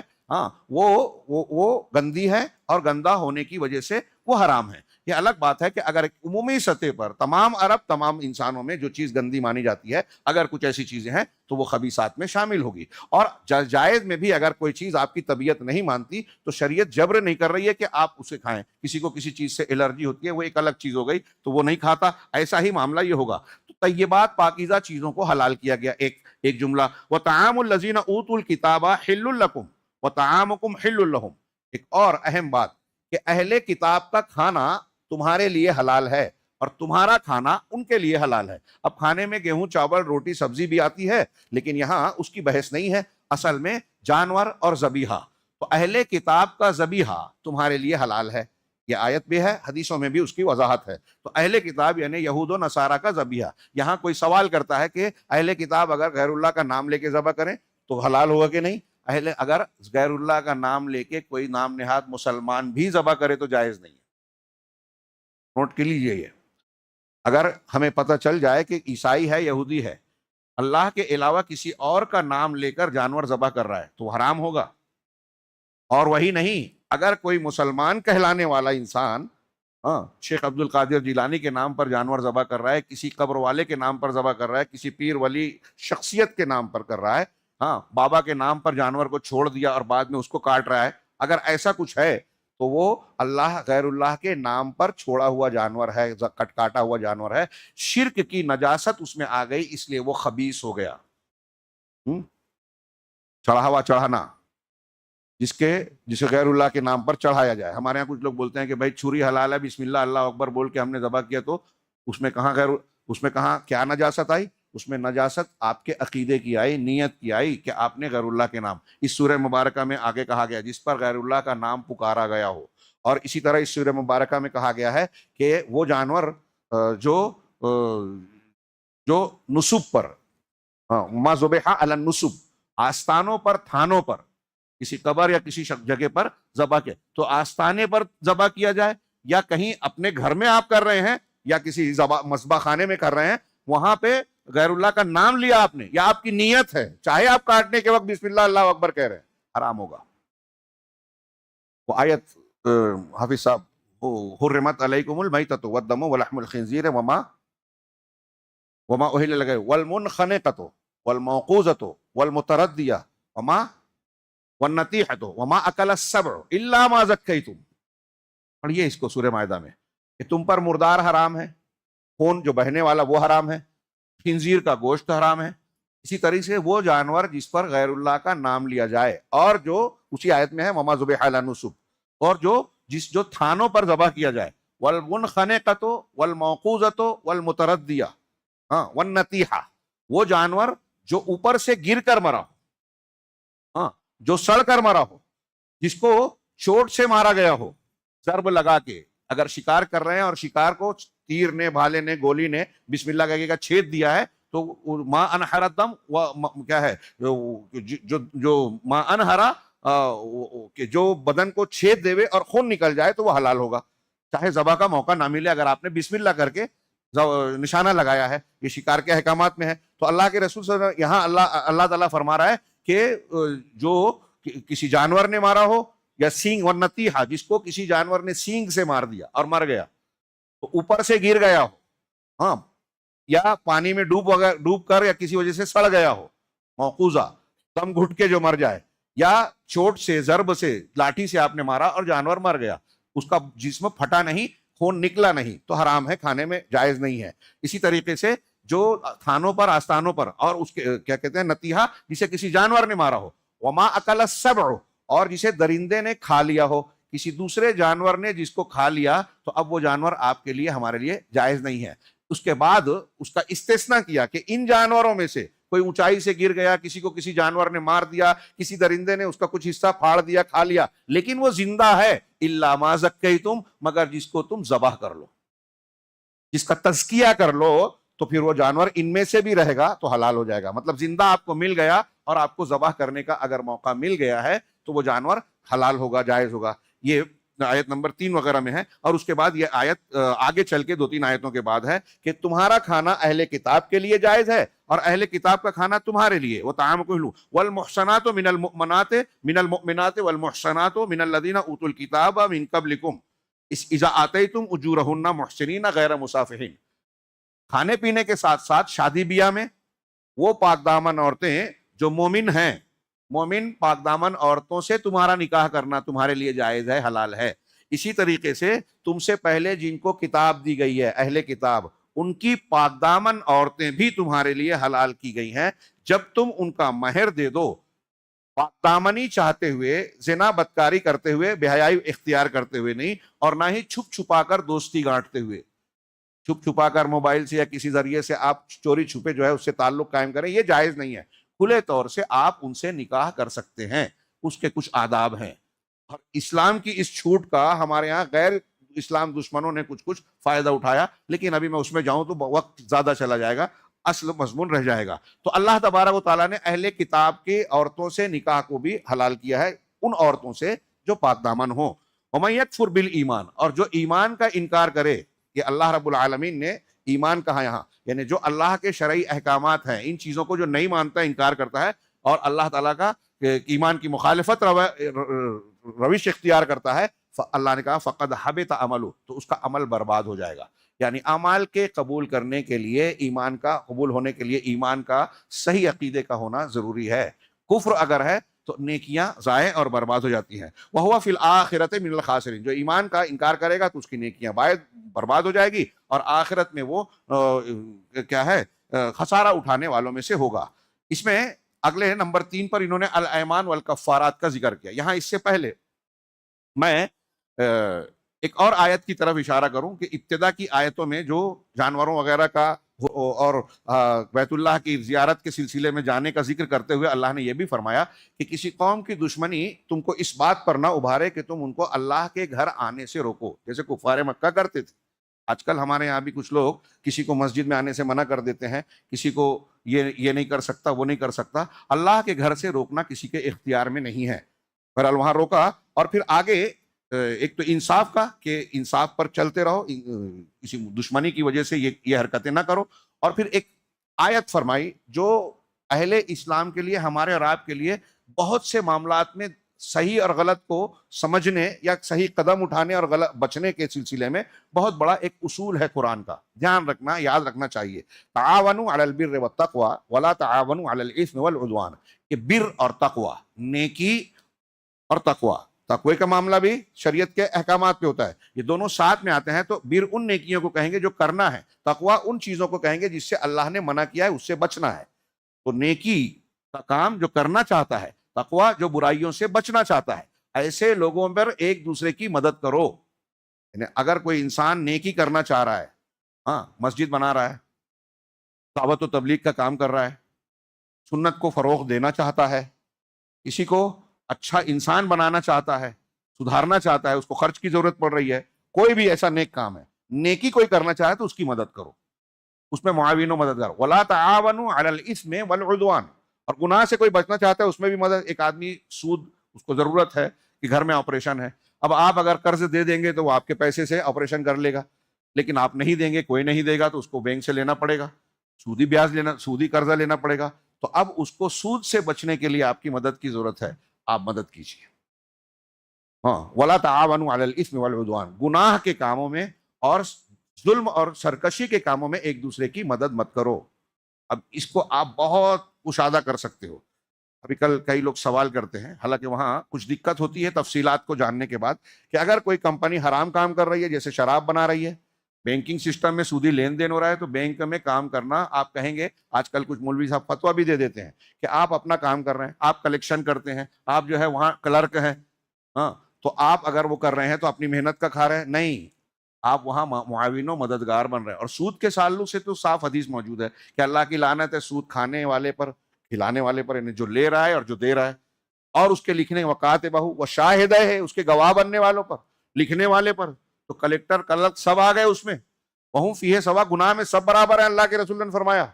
وہ گندی ہے اور گندا ہونے کی وجہ سے وہ حرام ہے. یہ الگ بات ہے کہ اگر عمومی سطح پر تمام عرب، تمام انسانوں میں جو چیز گندی مانی جاتی ہے، اگر کچھ ایسی چیزیں ہیں تو وہ خبیثات میں شامل ہوگی. اور جائز میں بھی اگر کوئی چیز آپ کی طبیعت نہیں مانتی تو شریعت جبر نہیں کر رہی ہے کہ آپ اسے کھائیں. کسی کو کسی چیز سے الرجی ہوتی ہے، وہ ایک الگ چیز ہو گئی تو وہ نہیں کھاتا، ایسا ہی معاملہ یہ ہوگا. تو طیبات، پاکیزہ چیزوں کو حلال کیا گیا. ایک جملہ، وَطَعَامُ الَّذِينَ أُوتُوا الْكِتَابَ حِلٌّ لَكُمْ وَطَعَامُكُمْ حِلٌّ لَهُمْ. ایک اور اہم بات کہ اہل کتاب کا کھانا تمہارے لیے حلال ہے اور تمہارا کھانا ان کے لیے حلال ہے. اب کھانے میں گیہوں، چاول، روٹی، سبزی بھی آتی ہے، لیکن یہاں اس کی بحث نہیں ہے. اصل میں جانور اور ذبیحہ، تو اہل کتاب کا ذبیحہ تمہارے لیے حلال ہے. یہ آیت بھی ہے، حدیثوں میں بھی اس کی وضاحت ہے. تو اہل کتاب یعنی یہود و نصارہ کا ذبیحہ. یہاں کوئی سوال کرتا ہے کہ اہل کتاب اگر غیر اللہ کا نام لے کے ذبح کریں تو حلال ہوگا کہ نہیں؟ اگر غیر اللہ کا نام لے کے کوئی نام نہاد مسلمان بھی ذبح کرے تو جائز نہیں ہے. نوٹ کے لیجیے، یہ اگر ہمیں پتہ چل جائے کہ عیسائی ہے، یہودی ہے، اللہ کے علاوہ کسی اور کا نام لے کر جانور ذبح کر رہا ہے تو حرام ہوگا. اور وہی نہیں، اگر کوئی مسلمان کہلانے والا انسان شیخ عبد القادر جیلانی کے نام پر جانور ذبح کر رہا ہے، کسی قبر والے کے نام پر ذبح کر رہا ہے، کسی پیر ولی شخصیت کے نام پر کر رہا ہے، بابا کے نام پر جانور کو چھوڑ دیا اور بعد میں اس کو کاٹ رہا ہے، اگر ایسا کچھ ہے تو وہ غیر اللہ کے نام پر چھوڑا ہوا جانور ہے، کاٹا ہوا جانور ہے. شرک کی نجاست اس میں آ گئی، اس لیے وہ خبیث ہو گیا. چڑھاوا چڑھانا جسے غیر اللہ کے نام پر چڑھایا جائے. ہمارے ہاں کچھ لوگ بولتے ہیں کہ بھائی چھری حلال ہے، بسم اللہ اللہ اکبر بول کے ہم نے ذبح کیا تو اس میں کہاں کیا نجاست آئی؟ اس میں نجاست آپ کے عقیدے کی آئی، نیت کی آئی کہ آپ نے غیر اللہ کے نام. اس سورہ مبارکہ میں آگے کہا گیا جس پر غیر اللہ کا نام پکارا گیا ہو. اور اسی طرح اس سورہ مبارکہ میں کہا گیا ہے کہ وہ جانور جو جو نصب پر، ما ذبح علی النصب، آستانوں پر، تھانوں پر، کسی قبر یا کسی جگہ پر ذبح کیا، تو آستانے پر ذبح کیا جائے یا کہیں اپنے گھر میں آپ کر رہے ہیں یا کسی مذبح خانے میں کر رہے ہیں، وہاں پہ غیر اللہ کا نام لیا آپ نے یا آپ کی نیت ہے، چاہے آپ کاٹنے کے وقت بسم اللہ اللہ اکبر کہہ رہے ہیں، حرام ہوگا۔ وہ آیت حافظ صاحب، حرمت علیکم المیتۃ والدم ولحم الخنزیر وما اہل لغیر والمنخنقۃ والموقوذۃ والمتردیہ وما والنطیحۃ وما اکل السبع الا ما ذکیتم۔ پڑھیے اس کو سورہ مائدہ میں کہ تم پر مردار حرام ہے، خون جو بہنے والا وہ حرام ہے، خنزیر کا گوشت حرام ہے، اسی طریقے سے وہ جانور جس پر غیر اللہ کا نام لیا جائے، اور جو اسی آیت میں ہے وما ذبح علی النصب، اور جو تھانوں پر ذبح کیا جائے، والمنخنقۃ والموقوذۃ والمتردیہ، والنطیحہ، وہ جانور جو اوپر سے گر کر مرا ہو، جو سڑ کر مرا ہو، جس کو چوٹ سے مارا گیا ہو، ضرب لگا کے، اگر شکار کر رہے ہیں اور شکار کو تیر نے، بھالے نے، گولی نے بسم اللہ کہہ کے چھید دیا ہے، تو ما انحر الدم کیا ہے، جو ما انحرا، کہ جو بدن کو چھید دے اور خون نکل جائے تو وہ حلال ہوگا، چاہے ذبح کا موقع نہ ملے، اگر آپ نے بسم اللہ کر کے نشانہ لگایا ہے۔ یہ شکار کے احکامات میں ہے۔ تو اللہ کے رسول صلی اللہ علیہ وسلم یہاں اللہ تعالیٰ فرما رہا ہے کہ جو کسی جانور نے مارا ہو، یا سینگ ونتیحہ، جس کو کسی جانور نے سینگ سے مار دیا اور مر گیا، تو اوپر سے گر گیا ہو، یا پانی میں ڈوب کر یا کسی وجہ سے سڑ گیا ہو، موقوذہ، دم گھٹ کے جو مر جائے، یا چوٹ سے، ضرب سے، لاٹھی سے آپ نے مارا اور جانور مر گیا، اس کا جسم پھٹا نہیں، خون نکلا نہیں، تو حرام ہے، کھانے میں جائز نہیں ہے۔ اسی طریقے سے جو تھانوں پر، آستانوں پر، اور اس کے کیا کہتے ہیں، نتیحہ، جسے کسی جانور نے مارا ہو، وما اکل السبع، اور جسے درندے نے کھا لیا ہو، کسی دوسرے جانور نے جس کو کھا لیا، تو اب وہ جانور آپ کے لیے، ہمارے لیے جائز نہیں ہے۔ اس کے بعد اس کا استثناء کیا کہ ان جانوروں میں سے کوئی اونچائی سے گر گیا، کسی کو کسی جانور نے مار دیا، کسی درندے نے اس کا کچھ حصہ پھاڑ دیا، کھا لیا، لیکن وہ زندہ ہے، الا ما ذکیتم، مگر جس کو تم ذبح کر لو، جس کا تزکیہ کر لو، تو پھر وہ جانور ان میں سے بھی رہے گا تو حلال ہو جائے گا۔ مطلب زندہ آپ کو مل گیا اور آپ کو ذبح کرنے کا اگر موقع مل گیا ہے تو وہ جانور حلال ہوگا، جائز ہوگا۔ یہ آیت نمبر 3 وغیرہ میں ہے۔ اور اس کے بعد یہ آیت آگے چل کے 2-3 آیتوں کے بعد ہے کہ تمہارا کھانا اہل کتاب کے لیے جائز ہے اور اہل کتاب کا کھانا تمہارے لیے، وطعامکم والمحصنات من المؤمنات والمحصنات من الذین اوتوا الکتاب من قبلکم اذا آتیتم اجورہن محسنین غیر مسافحین۔ کھانے پینے کے ساتھ ساتھ شادی بیاہ میں وہ پاک دامن عورتیں جو مومن ہیں، مومن پاک دامن عورتوں سے تمہارا نکاح کرنا تمہارے لیے جائز ہے، حلال ہے۔ اسی طریقے سے تم سے پہلے جن کو کتاب دی گئی ہے، اہل کتاب، ان کی پاک دامن عورتیں بھی تمہارے لیے حلال کی گئی ہیں، جب تم ان کا مہر دے دو، پاک دامنی چاہتے ہوئے، زنا بدکاری کرتے ہوئے، بے حیائی اختیار کرتے ہوئے نہیں، اور نہ ہی چھپ چھپا کر دوستی گانٹتے ہوئے، چھپ چھپا کر موبائل سے یا کسی ذریعے سے آپ چوری چھپے جو ہے اس سے تعلق قائم کریں، یہ جائز نہیں ہے۔ کھلے طور سے آپ ان سے نکاح کر سکتے ہیں، اس کے کچھ آداب ہیں، اور اسلام کی اس چھوٹ کا ہمارے ہاں غیر اسلام دشمنوں نے کچھ فائدہ اٹھایا، لیکن ابھی میں اس میں جاؤں تو وقت زیادہ چلا جائے گا، اصل مضمون رہ جائے گا۔ تو اللہ تبارک و تعالیٰ نے اہل کتاب کے عورتوں سے نکاح کو بھی حلال کیا ہے، ان عورتوں سے جو پاک دامن ہوں۔ وَمَن يَكْفُرْ بِالْإِيمَانِ، اور جو ایمان کا انکار کرے، کہ اللہ رب العالمین نے ایمان کہا یہاں، یعنی جو اللہ کے شرعی احکامات ہیں، ان چیزوں کو جو نہیں مانتا، انکار کرتا ہے، اور اللہ تعالیٰ کا ایمان کی مخالفت روش اختیار کرتا ہے، اللہ نے کہا فقد حبط عملہ، تو اس کا عمل برباد ہو جائے گا۔ یعنی اعمال کے قبول کرنے کے لیے، ایمان کا قبول ہونے کے لیے، ایمان کا صحیح عقیدے کا ہونا ضروری ہے۔ کفر اگر ہے تو نیکیاں ضائع اور برباد ہو جاتی ہیں۔ وَهُوَ فِي الْآخِرَةِ مِنَ الْخَاسِرِينَ، جو ایمان کا انکار کرے گا تو اس کی نیکیاں برباد ہو جائے گی، اور آخرت میں وہ کیا ہے، خسارہ اٹھانے والوں میں سے ہوگا۔ اس میں اگلے نمبر 3 پر انہوں نے الایمان والکفارات کا ذکر کیا۔ یہاں اس سے پہلے میں ایک اور آیت کی طرف اشارہ کروں کہ ابتدا کی آیتوں میں جو جانوروں وغیرہ کا اور بیت اللہ کی زیارت کے سلسلے میں جانے کا ذکر کرتے ہوئے اللہ نے یہ بھی فرمایا کہ کسی قوم کی دشمنی تم کو اس بات پر نہ ابھارے کہ تم ان کو اللہ کے گھر آنے سے روکو، جیسے کفار مکہ کرتے تھے۔ آج کل ہمارے یہاں بھی کچھ لوگ کسی کو مسجد میں آنے سے منع کر دیتے ہیں، کسی کو یہ نہیں کر سکتا، وہ نہیں کر سکتا۔ اللہ کے گھر سے روکنا کسی کے اختیار میں نہیں ہے۔ بہرحال وہاں روکا، اور پھر آگے ایک تو انصاف کا کہ انصاف پر چلتے رہو، کسی دشمنی کی وجہ سے یہ حرکتیں نہ کرو، اور پھر ایک آیت فرمائی جو اہل اسلام کے لیے، ہمارے اور آپ کے لیے بہت سے معاملات میں صحیح اور غلط کو سمجھنے یا صحیح قدم اٹھانے اور غلط بچنے کے سلسلے میں بہت بڑا ایک اصول ہے قرآن کا، دھیان رکھنا، یاد رکھنا چاہیے۔ تعاونوا علی البر والتقوی ولا تعاونوا علی الاثم والعدوان، کہ بر اور تقوی، نیکی اور تقوی، تقوی کا معاملہ بھی شریعت کے احکامات پہ ہوتا ہے، یہ دونوں ساتھ میں آتے ہیں۔ تو بر ان نیکیوں کو کہیں گے جو کرنا ہے، تقوی ان چیزوں کو کہیں گے جس سے اللہ نے منع کیا ہے اس سے بچنا ہے۔ تو نیکی کا کام جو کرنا چاہتا ہے، تقوی جو برائیوں سے بچنا چاہتا ہے، ایسے لوگوں پر ایک دوسرے کی مدد کرو۔ یعنی اگر کوئی انسان نیکی کرنا چاہ رہا ہے، ہاں، مسجد بنا رہا ہے، دعوت و تبلیغ کا کام کر رہا ہے، سنت کو فروغ دینا چاہتا ہے، کسی کو اچھا انسان بنانا چاہتا ہے، سدھارنا چاہتا ہے، اس کو خرچ کی ضرورت پڑ رہی ہے، کوئی بھی ایسا نیک کام ہے، نیکی کوئی کرنا چاہے تو اس کی مدد کرو، اس میں معاون و مددگار۔ ولا تعاونوا علی الاثم والعدوان، اور گناہ سے کوئی بچنا چاہتا ہے اس میں بھی مدد۔ ایک آدمی سود، اس کو ضرورت ہے کہ گھر میں آپریشن ہے، اب آپ اگر قرض دے دیں گے تو وہ آپ کے پیسے سے آپریشن کر لے گا، لیکن آپ نہیں دیں گے، کوئی نہیں دے گا، تو اس کو بینک سے لینا پڑے گا، سودی بیاج لینا، سودی قرضہ لینا پڑے گا۔ تو اب اس کو سود سے بچنے کے لیے آپ کی مدد کی ضرورت ہے، آپ مدد کیجیے۔ ہاں، ولا تعاونوا علی الاثم والعدوان، گناہ کے کاموں میں اور ظلم اور سرکشی کے کاموں میں ایک دوسرے کی مدد مت کرو۔ اب اس کو آپ بہت کشادہ کر سکتے ہو۔ ابھی کل کئی لوگ سوال کرتے ہیں، حالانکہ وہاں کچھ دقت ہوتی ہے تفصیلات کو جاننے کے بعد، کہ اگر کوئی کمپنی حرام کام کر رہی ہے، جیسے شراب بنا رہی ہے، بینکنگ سسٹم میں سودی لین دین ہو رہا ہے، تو بینک میں کام کرنا، آپ کہیں گے، آج کل کچھ مولوی صاحب فتویٰ بھی دے دیتے ہیں کہ آپ اپنا کام کر رہے ہیں، آپ کلیکشن کرتے ہیں، آپ جو ہے وہاں کلرک ہیں، ہاں، تو آپ اگر وہ کر رہے ہیں تو اپنی محنت کا کھا رہے ہیں؟ نہیں، آپ وہاں معاون و مددگار بن رہے ہیں۔ اور سود کے تعلق سے تو صاف حدیث موجود ہے کہ اللہ کی لعنت ہے سود کھانے والے پر، کھلانے والے پر، یعنی جو لے رہا ہے اور جو دے رہا ہے، اور اس کے لکھنے وقاتبہ و شاہدہ ہے، اس کے گواہ بننے والوں پر، لکھنے والے پر، تو کلیکٹر کلرک سب آ گئے اس میں، وہم فیہ سوا، گناہ میں سب برابر ہیں، اللہ کے رسول نے فرمایا۔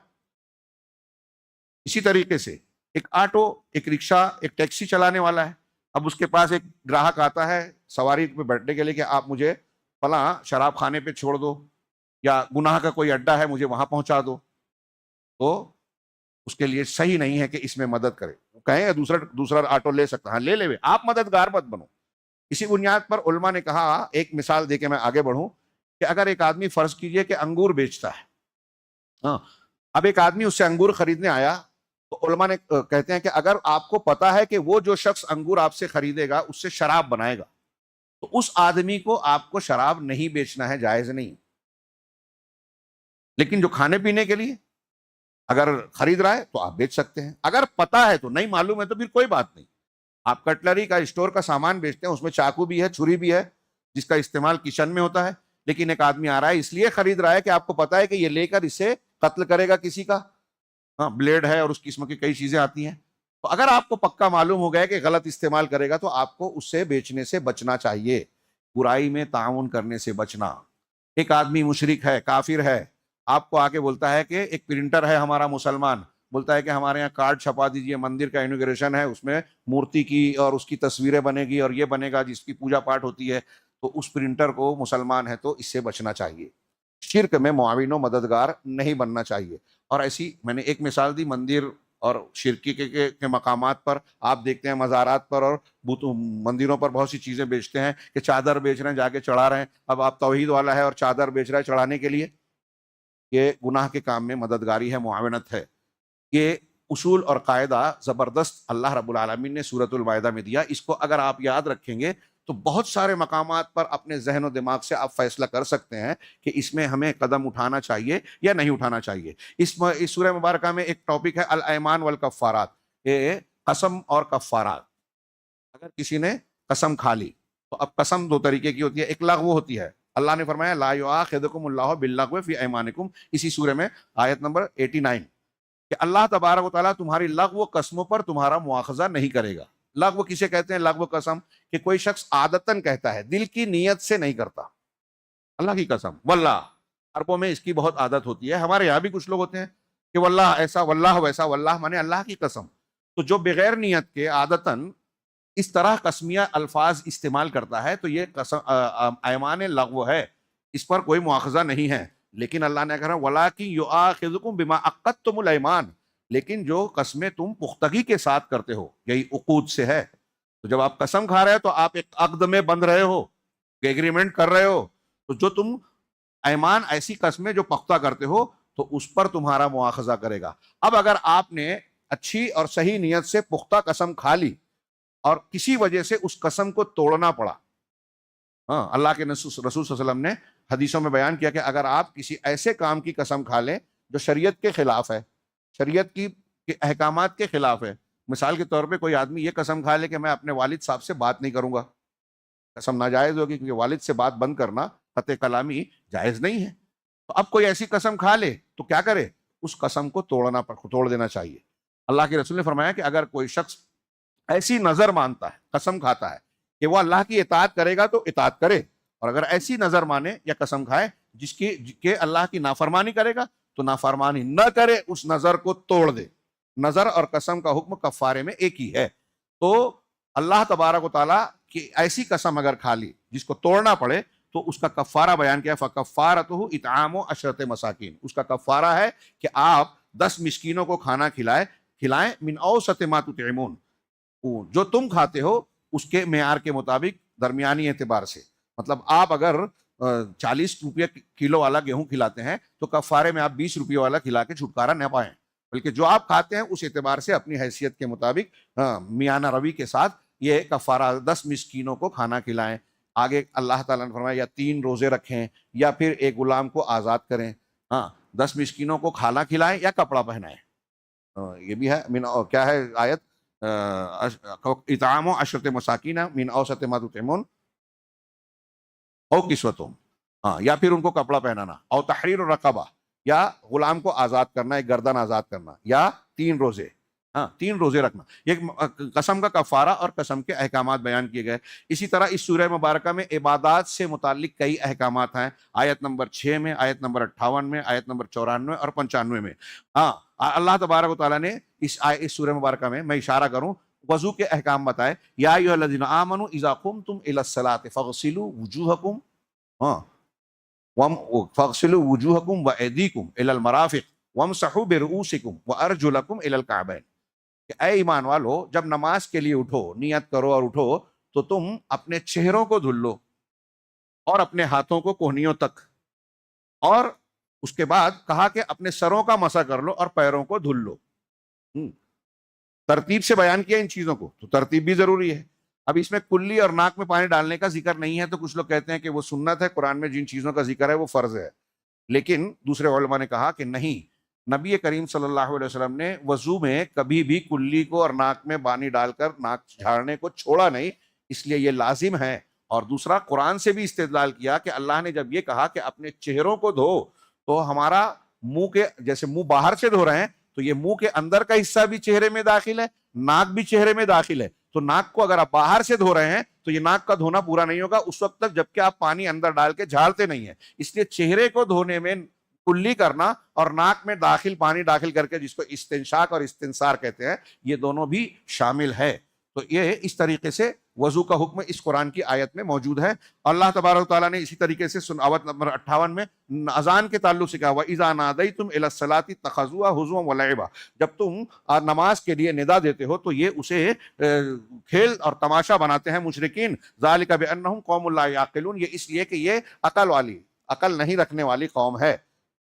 اسی طریقے سے ایک آٹو، ایک رکشہ، ایک ٹیکسی چلانے والا ہے، اب اس کے پاس ایک گراہک آتا ہے سواری پہ بیٹھنے کے لیے کہ آپ مجھے فلاں شراب خانے پہ چھوڑ دو، یا گناہ کا کوئی اڈا ہے مجھے وہاں پہنچا دو، تو اس کے لیے صحیح نہیں ہے کہ اس میں مدد کرے۔ وہ کہیں دوسرا آٹو لے سکتا، ہاں لے لے، آپ مددگار مت بنو۔ اسی بنیاد پر علماء نے کہا، ایک مثال دے کے میں آگے بڑھوں، کہ اگر ایک آدمی فرض کیجئے کہ انگور بیچتا ہے، ہاں، اب ایک آدمی اس سے انگور خریدنے آیا، تو علماء نے کہتے ہیں کہ اگر آپ کو پتا ہے کہ وہ جو شخص انگور آپ سے خریدے گا اس سے شراب بنائے گا، تو اس آدمی کو آپ کو شراب نہیں بیچنا ہے، جائز نہیں۔ لیکن جو کھانے پینے کے لیے اگر خرید رہا ہے تو آپ بیچ سکتے ہیں۔ اگر پتا ہے تو، نہیں معلوم ہے تو پھر کوئی بات نہیں۔ آپ کٹلری کا اسٹور کا سامان بیچتے ہیں، اس میں چاقو بھی ہے، چھری بھی ہے، جس کا استعمال کچن میں ہوتا ہے، لیکن ایک آدمی آ رہا ہے، اس لیے خرید رہا ہے کہ آپ کو پتا ہے کہ یہ لے کر اسے قتل کرے گا کسی کا، ہاں، بلیڈ ہے اور اس قسم کی کئی چیزیں آتی ہیں، تو اگر آپ کو پکا معلوم ہو گیا کہ غلط استعمال کرے گا تو آپ کو اس سے بیچنے سے بچنا چاہیے، برائی میں تعاون کرنے سے بچنا۔ ایک آدمی مشرک ہے، کافر ہے، آپ کو آ کے بولتا ہے کہ ایک پرنٹر ہے ہمارا مسلمان، بولتا ہے کہ ہمارے یہاں کارڈ چھپا دیجئے، مندر کا انوگریشن ہے، اس میں مورتی کی اور اس کی تصویریں بنے گی اور یہ بنے گا جس کی پوجا پاٹ ہوتی ہے، تو اس پرنٹر کو، مسلمان ہے تو اس سے بچنا چاہیے۔ شرک میں معاون و مددگار نہیں بننا چاہیے۔ اور ایسی میں نے ایک مثال دی، مندر اور شرکی کے مقامات پر آپ دیکھتے ہیں، مزارات پر اور مندروں پر بہت سی چیزیں بیچتے ہیں، کہ چادر بیچ رہے ہیں، جا کے چڑھا رہے ہیں، اب آپ توحید والا ہے اور چادر بیچ رہا ہے چڑھانے کے لیے، یہ گناہ کے کام میں مددگاری ہے، معاونت ہے۔ یہ اصول اور قاعدہ زبردست اللہ رب العالمین نے سورۃ المائدہ میں دیا، اس کو اگر آپ یاد رکھیں گے تو بہت سارے مقامات پر اپنے ذہن و دماغ سے آپ فیصلہ کر سکتے ہیں کہ اس میں ہمیں قدم اٹھانا چاہیے یا نہیں اٹھانا چاہیے۔ اس سورہ مبارکہ میں ایک ٹاپک ہے الایمان والکفارات، یہ قسم اور کفارات۔ اگر کسی نے قسم کھا لی، تو اب قسم دو طریقے کی ہوتی ہے، ایک لغو ہوتی ہے، اللہ نے فرمایا لا یؤاخذکم اللہ باللغو فی ایمانکم، اسی سورہ میں آیت نمبر 89، کہ اللہ تبارک و تعالیٰ تمہاری لغو قسموں پر تمہارا مواخذہ نہیں کرے گا۔ لغو کسے کہتے ہیں؟ لغو قسم کہ کوئی شخص عادتاً کہتا ہے، دل کی نیت سے نہیں کرتا، اللہ کی قسم، واللہ. عربوں میں اس کی بہت عادت ہوتی ہے، ہمارے یہاں بھی کچھ لوگ ہوتے ہیں کہ واللہ ایسا، واللہ ویسا. واللہ مانے اللہ کی قسم. تو جو بغیر نیت کے عادتاً اس طرح قسمیہ الفاظ استعمال کرتا ہے تو یہ قسم ایمان لغو ہے، اس پر کوئی مواخذہ نہیں ہے. لیکن اللہ نے کہا وَلَٰكِن يُؤَاخِذُكُم بِمَا عَقَّدتُّمُ الْأَيْمَانَ، لیکن جو قسمیں تم پختگی کے ساتھ کرتے ہو، یہی عقود سے ہے. تو جب آپ قسم کھا رہے ہو تو آپ ایک عقد میں بند رہے ہو، ایگریمنٹ کر رہے ہو. تو جو تم ایمان، ایسی قسمیں جو پختہ کرتے ہو، تو اس پر تمہارا مواخذہ کرے گا. اب اگر آپ نے اچھی اور صحیح نیت سے پختہ قسم کھا لی اور کسی وجہ سے اس قسم کو توڑنا پڑا، ہاں، اللہ کے رسول صلی اللہ علیہ وسلم نے حدیثوں میں بیان کیا کہ اگر آپ کسی ایسے کام کی قسم کھا لیں جو شریعت کے خلاف ہے، شریعت کی کے احکامات کے خلاف ہے، مثال کے طور پہ کوئی آدمی یہ قسم کھا لے کہ میں اپنے والد صاحب سے بات نہیں کروں گا، قسم ناجائز ہوگی کیونکہ والد سے بات بند کرنا قطع کلامی جائز نہیں ہے. تو اب کوئی ایسی قسم کھا لے تو کیا کرے؟ اس قسم کو توڑ دینا چاہیے. اللہ کے رسول نے فرمایا کہ اگر کوئی شخص ایسی نظر مانتا ہے، قسم کھاتا ہے کہ وہ اللہ کی اطاعت کرے گا تو اطاعت کرے، اور اگر ایسی نظر مانے یا قسم کھائے جس کی کہ اللہ کی نافرمانی کرے گا تو نافرمانی نہ کرے، اس نظر کو توڑ دے. نظر اور قسم کا حکم کفارے میں ایک ہی ہے. تو اللہ تبارک و تعالیٰ کی ایسی قسم اگر کھا لی جس کو توڑنا پڑے تو اس کا کفارہ بیان کیا، فَكَفَّارَتُهُ اِطْعَامُ عَشْرَةِ مَسَاكِينَ. اس کا کفارہ ہے کہ آپ 10 مسکینوں کو کھانا کھلائیں من اوسط ما تطعمون، جو تم کھاتے ہو اس کے معیار کے مطابق، درمیانی اعتبار سے. مطلب آپ اگر 40 روپیہ کلو والا گیہوں کھلاتے ہیں تو کفارے میں آپ 20 روپیہ والا کھلا کے چھٹکارا نہ پائیں، بلکہ جو آپ کھاتے ہیں اس اعتبار سے اپنی حیثیت کے مطابق میانہ روی کے ساتھ یہ کفارہ 10 مسکینوں کو کھانا کھلائیں. آگے اللہ تعالیٰ نے فرمایا یا 3 روزے رکھیں یا پھر ایک غلام کو آزاد کریں. ہاں، 10 مسکینوں کو کھانا کھلائیں یا کپڑا پہنائیں. یہ بھی ہے کیا ہے آیت، اطعام 10 مساکین من اوسط ما تطعمون او کسوتہم، ہاں، یا پھر ان کو کپڑا پہنانا، او تحریر الرقبہ، یا غلام کو آزاد کرنا، ایک گردن آزاد کرنا، یا 3 روزے، ہاں 3 روزے رکھنا. یہ قسم کا کفارہ اور قسم کے احکامات بیان کیے گئے. اسی طرح اس سورہ مبارکہ میں عبادات سے متعلق کئی احکامات ہیں، آیت نمبر 6 میں، آیت نمبر 58 میں، آیت نمبر 94 اور 95 میں. ہاں، اللہ تبارک و تعالیٰ نے اس سورہ مبارکہ میں اشارہ کروں، وضو کے احکام بتائے. یا ایھا الذین آمنوا اذا قمتم الی الصلاۃ فاغسلوا وجوہکم، ہاں، فاغسلوا وجوہکم وایدیکم الی المرافق وامسحوا برؤوسکم وارجلکم الی الکعبین. کہ اے ایمان والو، جب نماز کے لیے اٹھو، نیت کرو اور اٹھو تو تم اپنے چہروں کو دھل لو اور اپنے ہاتھوں کو کوہنیوں تک، اور اس کے بعد کہا کہ اپنے سروں کا مسح کر لو اور پیروں کو دھل لو. ترتیب سے بیان کیا ان چیزوں کو، تو ترتیب بھی ضروری ہے. اب اس میں کلی اور ناک میں پانی ڈالنے کا ذکر نہیں ہے تو کچھ لوگ کہتے ہیں کہ وہ سنت ہے، قرآن میں جن چیزوں کا ذکر ہے وہ فرض ہے. لیکن دوسرے علماء نے کہا کہ نہیں، نبی کریم صلی اللہ علیہ وسلم نے وضو میں کبھی بھی کلی کو اور ناک میں پانی ڈال کر ناک جھاڑنے کو چھوڑا نہیں، اس لیے یہ لازم ہے. اور دوسرا، قرآن سے بھی استدلال کیا کہ اللہ نے جب یہ کہا کہ اپنے چہروں کو دھو، تو ہمارا منہ کے جیسے منہ باہر سے دھو رہے ہیں تو یہ منہ کے اندر کا حصہ بھی چہرے میں داخل ہے، ناک بھی چہرے میں داخل ہے. تو ناک کو اگر آپ باہر سے دھو رہے ہیں تو یہ ناک کا دھونا پورا نہیں ہوگا اس وقت تک جب کہ آپ پانی اندر ڈال کے جھاڑتے نہیں ہیں. اس لیے چہرے کو دھونے میں کلی کرنا اور ناک میں پانی داخل کر کے، جس کو استنشاق اور استنثار کہتے ہیں، یہ دونوں بھی شامل ہے. تو یہ اس طریقے سے وضو کا حکم اس قرآن کی آیت میں موجود ہے. اللہ تبارک و تعالیٰ نے اسی طریقے سے آیت نمبر 58 میں اذان کے تعلق سے کہا وَإِذَا نَادَيْتُمْ إِلَى الصَّلَاةِ اتَّخَذُوهَا هُزُوًا وَلَعِبًا. جب تم نماز کے لیے ندا دیتے ہو تو یہ اسے کھیل اور تماشا بناتے ہیں مشرکین. ذَلِكَ بِأَنَّهُمْ قَوْمٌ لَا يَعْقِلُونَ. یہ اس لیے کہ یہ عقل نہیں رکھنے والی قوم ہے.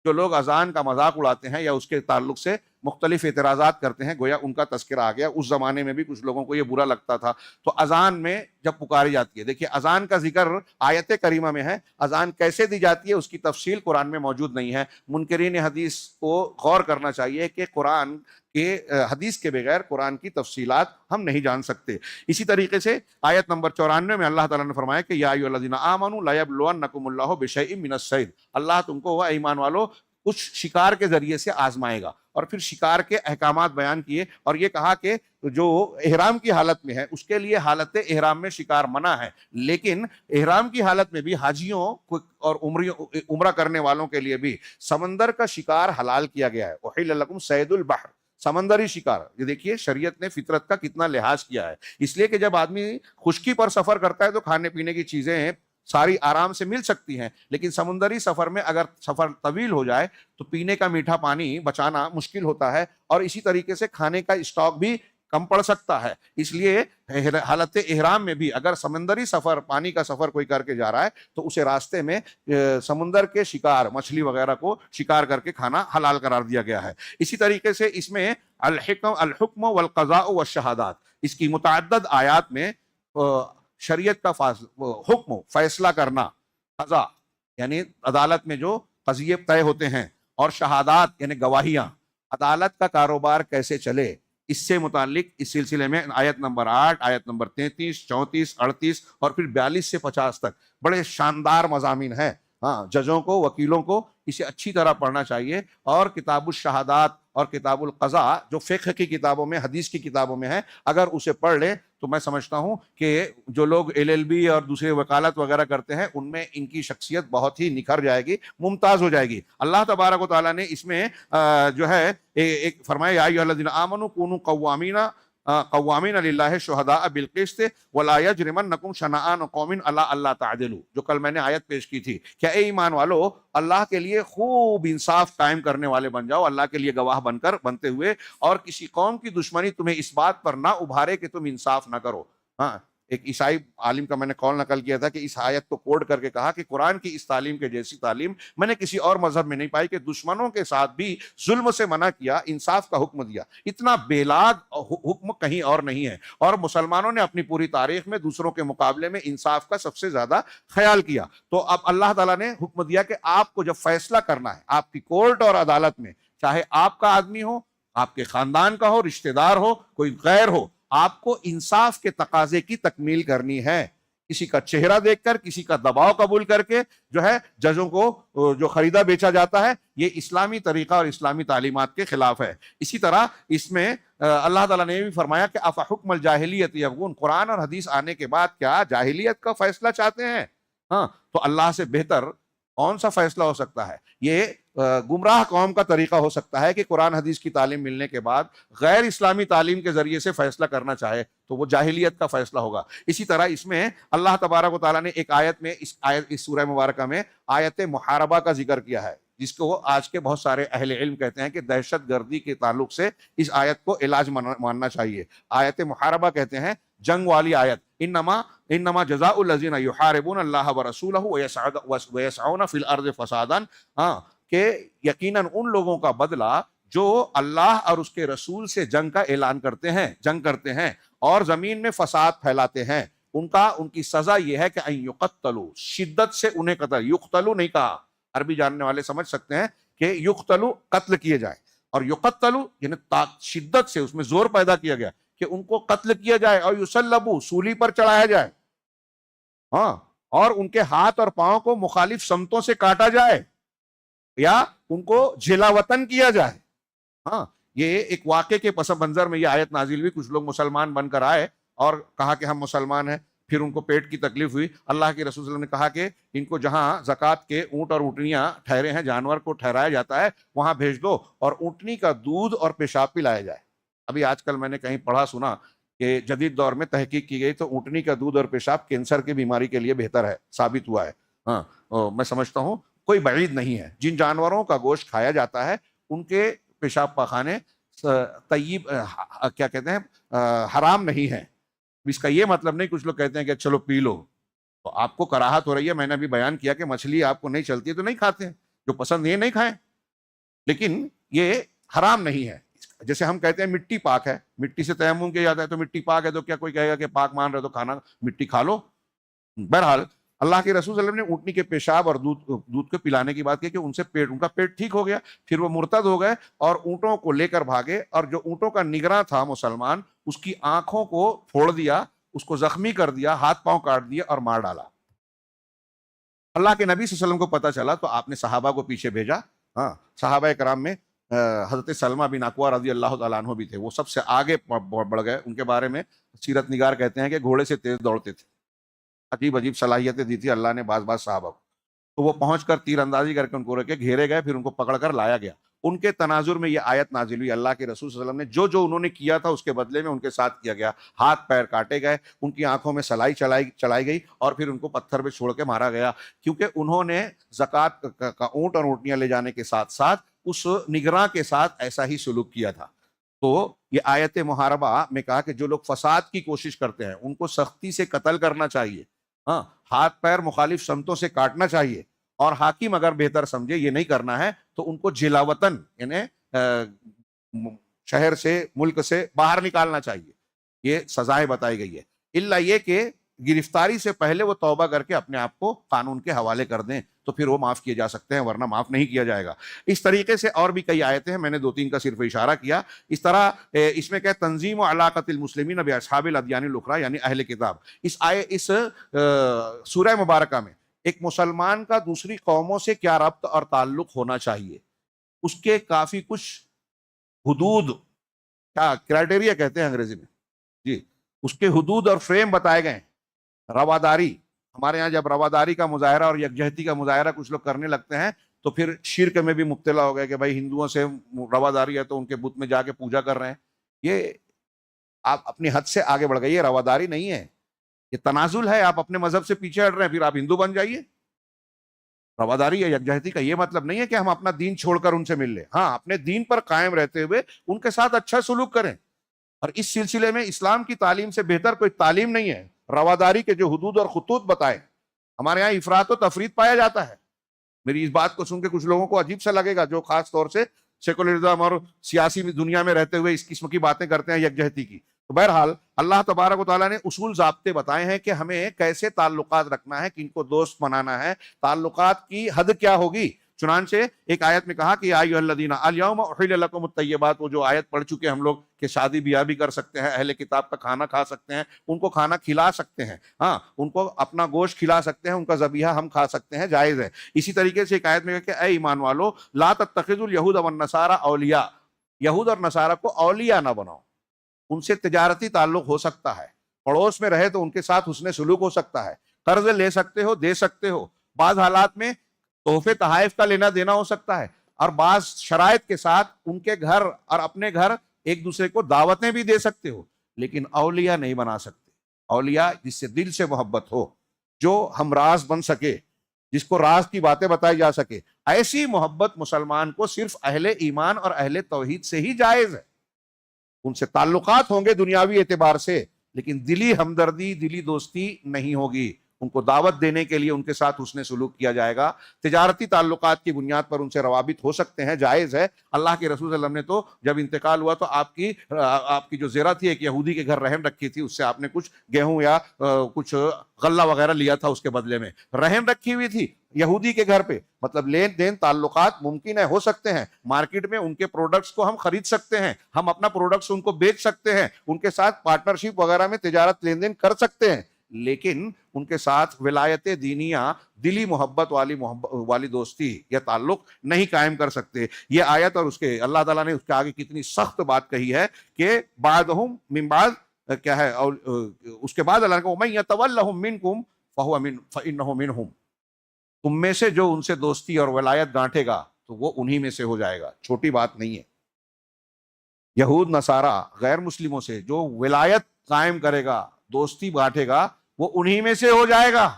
جو لوگ اذان کا مذاق اڑاتے ہیں یا اس کے تعلق سے مختلف اعتراضات کرتے ہیں، گویا ان کا تذکرہ آ گیا. اس زمانے میں بھی کچھ لوگوں کو یہ برا لگتا تھا. تو اذان میں جب پکاری جاتی ہے، دیکھیے اذان کا ذکر آیت کریمہ میں ہے، اذان کیسے دی جاتی ہے اس کی تفصیل قرآن میں موجود نہیں ہے. منکرین حدیث کو غور کرنا چاہیے کہ قرآن کے حدیث کے بغیر قرآن کی تفصیلات ہم نہیں جان سکتے. اسی طریقے سے آیت نمبر 94 میں اللہ تعالیٰ نے فرمایا کہ یا ایھا الذین آمنوا لیبلونکم اللہ بشیء من الصید. اللہ تم کو ایمان والو کچھ شکار کے ذریعے سے آزمائے گا. اور پھر شکار کے احکامات بیان کیے، اور یہ کہا کہ جو احرام کی حالت میں ہے اس کے لیے حالت احرام میں شکار منع ہے، لیکن احرام کی حالت میں بھی حاجیوں اور عمرہ کرنے والوں کے لیے بھی سمندر کا شکار حلال کیا گیا ہے۔ احل لکم صید البحر، سمندری شکار۔ یہ دیکھیے شریعت نے فطرت کا کتنا لحاظ کیا ہے، اس لیے کہ جب آدمی خشکی پر سفر کرتا ہے تو کھانے پینے کی چیزیں ساری آرام سے مل سکتی ہیں، لیکن سمندری سفر میں اگر سفر طویل ہو جائے تو پینے کا میٹھا پانی بچانا مشکل ہوتا ہے، اور اسی طریقے سے کھانے کا اسٹاک بھی کم پڑ سکتا ہے۔ اس لیے حالت احرام میں بھی اگر سمندری سفر، پانی کا سفر کوئی کر کے جا رہا ہے تو اسے راستے میں سمندر کے شکار، مچھلی وغیرہ کو شکار کر کے کھانا حلال قرار دیا گیا ہے۔ اسی طریقے سے اس میں الحکم والقضاء والشہادات، اس کی متعدد آیات میں شریعت کا حکم، فیصلہ کرنا، قضاء یعنی عدالت میں جو قضیے طے ہوتے ہیں، اور شہادات یعنی گواہیاں، عدالت کا کاروبار کیسے چلے، اس سے متعلق اس سلسلے میں آیت نمبر 8، آیت نمبر 33، 34، 38 اور پھر 42 سے 50 تک بڑے شاندار مضامین ہیں۔ ہاں، ججوں کو، وکیلوں کو اسے اچھی طرح پڑھنا چاہیے، اور کتاب الشہادات اور کتاب القضاء جو فقہ کی کتابوں میں، حدیث کی کتابوں میں ہے، اگر اسے پڑھ لیں تو میں سمجھتا ہوں کہ جو لوگ LLB اور دوسرے وکالت وغیرہ کرتے ہیں ان میں ان کی شخصیت بہت ہی نکھر جائے گی، ممتاز ہو جائے گی۔ اللہ تبارک و تعالیٰ نے اس میں جو ہے ایک فرمایا، یا ایھا الذین آمنوا کونوا قوامین للہ شہداء بالقسط ولا یجرمنکم شنآن قوم علی الا تعدلوا، جو کل میں نے آیت پیش کی تھی، کیا اے ایمان والو اللہ کے لیے خوب انصاف قائم کرنے والے بن جاؤ، اللہ کے لیے گواہ بنتے ہوئے، اور کسی قوم کی دشمنی تمہیں اس بات پر نہ ابھارے کہ تم انصاف نہ کرو۔ ہاں، ایک عیسائی عالم کا میں نے قول نقل کیا تھا کہ اس آیت کو کوڈ کر کے کہا کہ قرآن کی اس تعلیم کے جیسی تعلیم میں نے کسی اور مذہب میں نہیں پائی، کہ دشمنوں کے ساتھ بھی ظلم سے منع کیا، انصاف کا حکم دیا۔ اتنا بیلاگ حکم کہیں اور نہیں ہے، اور مسلمانوں نے اپنی پوری تاریخ میں دوسروں کے مقابلے میں انصاف کا سب سے زیادہ خیال کیا۔ تو اب اللہ تعالیٰ نے حکم دیا کہ آپ کو جب فیصلہ کرنا ہے آپ کی کورٹ اور عدالت میں، چاہے آپ کا آدمی ہو، آپ کے خاندان کا ہو، رشتہ دار ہو، کوئی غیر ہو، آپ کو انصاف کے تقاضے کی تکمیل کرنی ہے۔ کسی کا چہرہ دیکھ کر، کسی کا دباؤ قبول کر کے جو ہے ججوں کو جو خریدا بیچا جاتا ہے، یہ اسلامی طریقہ اور اسلامی تعلیمات کے خلاف ہے۔ اسی طرح اس میں اللہ تعالیٰ نے بھی فرمایا کہ افحکم الجاہلیت یبغون، قرآن اور حدیث آنے کے بعد کیا جاہلیت کا فیصلہ چاہتے ہیں؟ ہاں، تو اللہ سے بہتر کون سا فیصلہ ہو سکتا ہے؟ یہ گمراہ قوم کا طریقہ ہو سکتا ہے کہ قرآن حدیث کی تعلیم ملنے کے بعد غیر اسلامی تعلیم کے ذریعے سے فیصلہ کرنا چاہے تو وہ جاہلیت کا فیصلہ ہوگا۔ اسی طرح اس میں اللہ تبارک و تعالیٰ نے ایک آیت میں، اس سورہ مبارکہ میں آیت محاربہ کا ذکر کیا ہے، جس کو آج کے بہت سارے اہل علم کہتے ہیں کہ دہشت گردی کے تعلق سے اس آیت کو علاج ماننا چاہیے۔ آیت محاربہ کہتے ہیں جنگ والی آیت، انما جزاء الذین یحاربون اللہ ورسولہ ویسعون فی الارض فسادا، کہ یقیناً ان لوگوں کا بدلہ جو اللہ اور اس کے رسول سے جنگ کا اعلان کرتے ہیں، جنگ کرتے ہیں اور زمین میں فساد پھیلاتے ہیں، ان کی سزا یہ ہے کہ ان یقتلوا، شدت سے انہیں قتل، یقتلوا نہیں کہا، عربی جاننے والے سمجھ سکتے ہیں کہ یقتلوا قتل کیے جائیں، اور یقتلوا یعنی شدت سے اس میں زور پیدا کیا گیا کہ ان کو قتل کیا جائے، اور یصلبوا سولی پر چڑھایا جائے، ہاں، اور ان کے ہاتھ اور پاؤں کو مخالف سمتوں سے کاٹا جائے، یا ان کو جلا وطن کیا جائے۔ ہاں، یہ ایک واقعے کے پس منظر میں یہ آیت نازل ہوئی۔ کچھ لوگ مسلمان بن کر آئے اور کہا کہ ہم مسلمان ہیں، پھر ان کو پیٹ کی تکلیف ہوئی، اللہ کے رسول صلی اللہ علیہ وسلم نے کہا کہ ان کو جہاں زکوٰۃ کے اونٹ اور اونٹنیاں ٹھہرے ہیں، جانور کو ٹھہرایا جاتا ہے، وہاں بھیج دو، اور اونٹنی کا دودھ اور پیشاب پلایا جائے۔ ابھی آج کل میں نے کہیں پڑھا سنا کہ جدید دور میں تحقیق کی گئی تو اونٹنی کا دودھ اور پیشاب کینسر کی بیماری کے لیے بہتر ہے، ثابت ہوا ہے۔ ہاں، میں سمجھتا ہوں کوئی بعید نہیں ہے۔ جن جانوروں کا گوشت کھایا جاتا ہے ان کے پیشاب پاخانے طیب، کیا کہتے ہیں، حرام نہیں ہیں۔ اس کا یہ مطلب نہیں، کچھ لوگ کہتے ہیں کہ چلو پی لو، تو آپ کو کراہت ہو رہی ہے۔ میں نے بھی بیان کیا کہ مچھلی آپ کو نہیں چلتی ہے تو نہیں کھاتے ہیں، جو پسند یہ نہیں کھائیں، لیکن یہ حرام نہیں ہے۔ جیسے ہم کہتے ہیں مٹی پاک ہے، مٹی سے تیمم کیا جاتا ہے، تو مٹی پاک ہے تو کیا کوئی کہے گا کہ پاک مان رہے تو کھانا مٹی کھا لو؟ بہرحال اللہ کے رسول صلی اللہ علیہ وسلم نے اونٹنی کے پیشاب اور دودھ کو پلانے کی بات کی کہ ان کا پیٹ ٹھیک ہو گیا۔ پھر وہ مرتد ہو گئے اور اونٹوں کو لے کر بھاگے، اور جو اونٹوں کا نگراں تھا مسلمان، اس کی آنکھوں کو پھوڑ دیا، اس کو زخمی کر دیا، ہاتھ پاؤں کاٹ دیا اور مار ڈالا۔ اللہ کے نبی صلی اللہ علیہ وسلم کو پتہ چلا تو آپ نے صحابہ کو پیچھے بھیجا۔ ہاں، صحابہ کرام میں حضرت سلمہ بن اکوع رضی اللہ تعالیٰ عنہ بھی تھے، وہ سب سے آگے بڑھ گئے. ان کے بارے میں سیرت نگار کہتے ہیں کہ گھوڑے سے تیز دوڑتے تھے، عجیب عجیب صلاحیتیں دی تھی اللہ نے بعض صحابہ کو. تو وہ پہنچ کر تیر اندازی کر کے ان کو رکھے، گھیرے گئے، پھر ان کو پکڑ کر لایا گیا. ان کے تناظر میں یہ آیت نازل ہوئی، اللہ کے رسول صلی اللہ علیہ وسلم نے جو انہوں نے کیا تھا اس کے بدلے میں ان کے ساتھ کیا گیا. ہاتھ پیر کاٹے گئے، ان کی آنکھوں میں سلائی چلائی گئی، اور پھر ان کو پتھر پہ چھوڑ کے مارا گیا، کیونکہ انہوں نے زکوٰۃ کا اونٹ اور اونٹنیاں لے جانے کے ساتھ ساتھ اس نگراں کے ساتھ ایسا ہی سلوک کیا تھا. تو یہ آیت محاربہ میں کہا کہ جو لوگ فساد کی کوشش کرتے ہیں ان کو سختی سے قتل کرنا چاہیے، ہاں، ہاتھ پیر مخالف سمتوں سے کاٹنا چاہیے، اور حاکم اگر بہتر سمجھے یہ نہیں کرنا ہے تو ان کو جلا وطن یعنی شہر سے، ملک سے باہر نکالنا چاہیے. یہ سزائیں بتائی گئی ہے، الا یہ کہ گرفتاری سے پہلے وہ توبہ کر کے اپنے آپ کو قانون کے حوالے کر دیں تو پھر وہ معاف کیے جا سکتے ہیں، ورنہ معاف نہیں کیا جائے گا. اس طریقے سے اور بھی کئی آیتیں ہیں، میں نے 2-3 کا صرف اشارہ کیا. اس طرح اس میں کہ تنظیم و علاقۃ المسلمین باصحاب الادیان الاخری، یعنی اہل کتاب. اس سورہ مبارکہ میں ایک مسلمان کا دوسری قوموں سے کیا ربط اور تعلق ہونا چاہیے، اس کے کافی کچھ حدود، کیا کرائٹیریا کہتے ہیں انگریزی میں، جی، اس کے حدود اور فریم بتائے گئے ہیں. رواداری، ہمارے یہاں جب رواداری کا مظاہرہ اور یکجہتی کا مظاہرہ کچھ لوگ کرنے لگتے ہیں تو پھر شرک میں بھی مبتلا ہو گئے کہ بھائی ہندوؤں سے رواداری ہے تو ان کے بت میں جا کے پوجا کر رہے ہیں. یہ آپ اپنی حد سے آگے بڑھ گئے، یہ رواداری نہیں ہے، یہ تنازل ہے. آپ اپنے مذہب سے پیچھے ہٹ رہے ہیں، پھر آپ ہندو بن جائیے. رواداری یا یکجہتی کا یہ مطلب نہیں ہے کہ ہم اپنا دین چھوڑ کر ان سے مل لیں. ہاں، اپنے دین پر قائم رہتے ہوئے ان کے ساتھ اچھا سلوک کریں. اور اس سلسلے میں اسلام کی تعلیم سے بہتر کوئی تعلیم نہیں ہے. رواداری کے جو حدود اور خطوط بتائے، ہمارے یہاں افراط و تفریط پایا جاتا ہے. میری اس بات کو سن کے کچھ لوگوں کو عجیب سا لگے گا جو خاص طور سے سیکولرزم اور سیاسی دنیا میں رہتے ہوئے اس قسم کی باتیں کرتے ہیں یکجہتی کی. تو بہرحال اللہ تبارک و تعالیٰ نے اصول ضابطے بتائے ہیں کہ ہمیں کیسے تعلقات رکھنا ہے، کن کو دوست بنانا ہے، تعلقات کی حد کیا ہوگی. چنانچہ ایک آیت میں کہا کہ یا ایھا الذین الیوم احل لکم الطیبات، وہ جو آیت پڑھ چکے ہم لوگ کہ شادی بیاہ بھی کر سکتے ہیں، اہل کتاب کا کھانا کھا سکتے ہیں، ان کو کھانا کھلا سکتے ہیں، ہاں، ان کو اپنا گوشت کھلا سکتے ہیں، ان کا ذبیحہ ہم کھا سکتے ہیں، جائز ہے. اسی طریقے سے ایک آیت میں کہا کہ اے ایمان والو لا تتخذوا اليہود والنصارى اولیاء، یہود اور نصارہ کو اولیاء نہ بناؤ. ان سے تجارتی تعلق ہو سکتا ہے، پڑوس میں رہے تو ان کے ساتھ حسن سلوک ہو سکتا ہے، قرض لے سکتے ہو، دے سکتے ہو، بعض حالات میں تحفے تحائف کا لینا دینا ہو سکتا ہے، اور بعض شرائط کے ساتھ ان کے گھر اور اپنے گھر ایک دوسرے کو دعوتیں بھی دے سکتے ہو، لیکن اولیاء نہیں بنا سکتے. اولیاء جس سے دل سے محبت ہو، جو ہم راز بن سکے، جس کو راز کی باتیں بتائی جا سکے، ایسی محبت مسلمان کو صرف اہل ایمان اور اہل توحید سے ہی جائز ہے. ان سے تعلقات ہوں گے دنیاوی اعتبار سے، لیکن دلی ہمدردی، دلی دوستی نہیں ہوگی. ان کو دعوت دینے کے لیے ان کے ساتھ حسن سلوک کیا جائے گا. تجارتی تعلقات کی بنیاد پر ان سے روابط ہو سکتے ہیں، جائز ہے. اللہ کے رسول صلی اللہ علیہ وسلم نے تو جب انتقال ہوا تو آپ کی جو زیرہ تھی ایک یہودی کے گھر رحم رکھی تھی، اس سے آپ نے کچھ گیہوں یا کچھ غلہ وغیرہ لیا تھا، اس کے بدلے میں رحم رکھی ہوئی تھی یہودی کے گھر پہ. مطلب لین دین تعلقات ممکن ہے، ہو سکتے ہیں. مارکیٹ میں ان کے پروڈکٹس کو ہم خرید سکتے ہیں، ہم اپنا پروڈکٹس ان کو بیچ سکتے ہیں، ان کے ساتھ پارٹنرشپ وغیرہ میں تجارت لین دین کر سکتے ہیں، لیکن ان کے ساتھ ولایت دینیہ، دلی محبت والی دوستی یا تعلق نہیں قائم کر سکتے. یہ آیت اور اس کے اللہ تعالیٰ نے اس کے آگے کتنی سخت بات کہی ہے کہ بعضهم من بعض کیا ہے، اور اس کے بعد اللہ نے کہا وَمَن يَتَوَلَّهُم مِّنكُمْ فَإِنَّهُ مِنْهُمْ، تم میں سے جو ان سے دوستی اور ولایت گانٹے گا تو وہ انہی میں سے ہو جائے گا. چھوٹی بات نہیں ہے. یہود نصارہ غیر مسلموں سے جو ولایت قائم کرے گا، دوستی بانٹے گا، وہ انہی میں سے ہو جائے گا.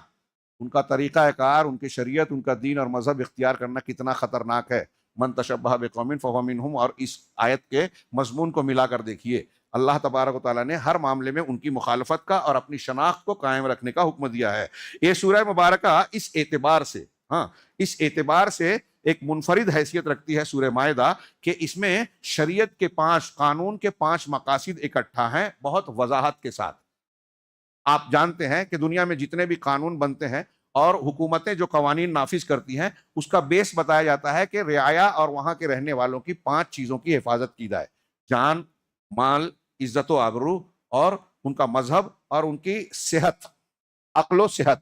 ان کا طریقہ کار، ان کی شریعت، ان کا دین اور مذہب اختیار کرنا کتنا خطرناک ہے. من تشبہ بقوم فہو منہم، اور اس آیت کے مضمون کو ملا کر دیکھیے. اللہ تبارک و تعالیٰ نے ہر معاملے میں ان کی مخالفت کا اور اپنی شناخت کو قائم رکھنے کا حکم دیا ہے. یہ سورہ مبارکہ اس اعتبار سے ایک منفرد حیثیت رکھتی ہے سورہ مائدہ کہ اس میں شریعت کے 5 قانون کے 5 مقاصد اکٹھا ہیں، بہت وضاحت کے ساتھ. آپ جانتے ہیں کہ دنیا میں جتنے بھی قانون بنتے ہیں اور حکومتیں جو قوانین نافذ کرتی ہیں، اس کا بیس بتایا جاتا ہے کہ رعایا اور وہاں کے رہنے والوں کی 5 چیزوں کی حفاظت کی جائے: جان، مال، عزت و آبرو، اور ان کا مذہب، اور ان کی صحت، عقل و صحت.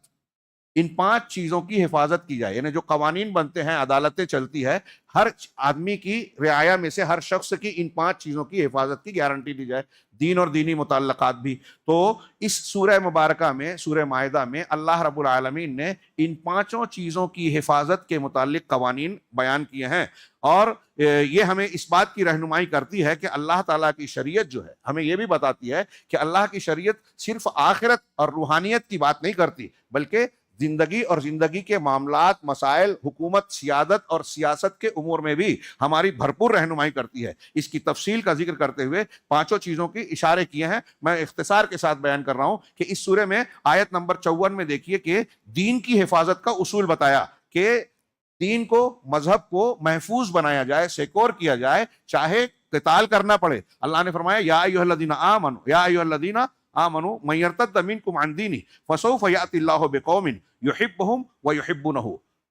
ان 5 چیزوں کی حفاظت کی جائے، یعنی جو قوانین بنتے ہیں، عدالتیں چلتی ہے، ہر آدمی کی رعایا میں سے ہر شخص کی ان 5 چیزوں کی حفاظت کی گارنٹی دی جائے، دین اور دینی متعلقات بھی۔ تو اس سورہ مبارکہ میں، سورہ مائدہ میں اللہ رب العالمین نے ان 5 چیزوں کی حفاظت کے متعلق قوانین بیان کیے ہیں، اور یہ ہمیں اس بات کی رہنمائی کرتی ہے کہ اللہ تعالیٰ کی شریعت جو ہے ہمیں یہ بھی بتاتی ہے کہ اللہ کی شریعت صرف آخرت اور روحانیت کی بات نہیں کرتی، بلکہ زندگی اور زندگی کے معاملات، مسائل، حکومت، سیادت اور سیاست کے امور میں بھی ہماری بھرپور رہنمائی کرتی ہے۔ اس کی تفصیل کا ذکر کرتے ہوئے 5 چیزوں کی اشارے کیے ہیں، میں اختصار کے ساتھ بیان کر رہا ہوں کہ اس سورہ میں آیت نمبر 54 میں دیکھیے کہ دین کی حفاظت کا اصول بتایا کہ دین کو، مذہب کو محفوظ بنایا جائے، سیکور کیا جائے، چاہے قتال کرنا پڑے۔ اللہ نے فرمایا یا ایھا الذین آمنوا، یا ایھا الذین آمنوا من یرتد منکم عن دینہ فسوف یأتی اللہ بقوم یحبہم ویحبونہ۔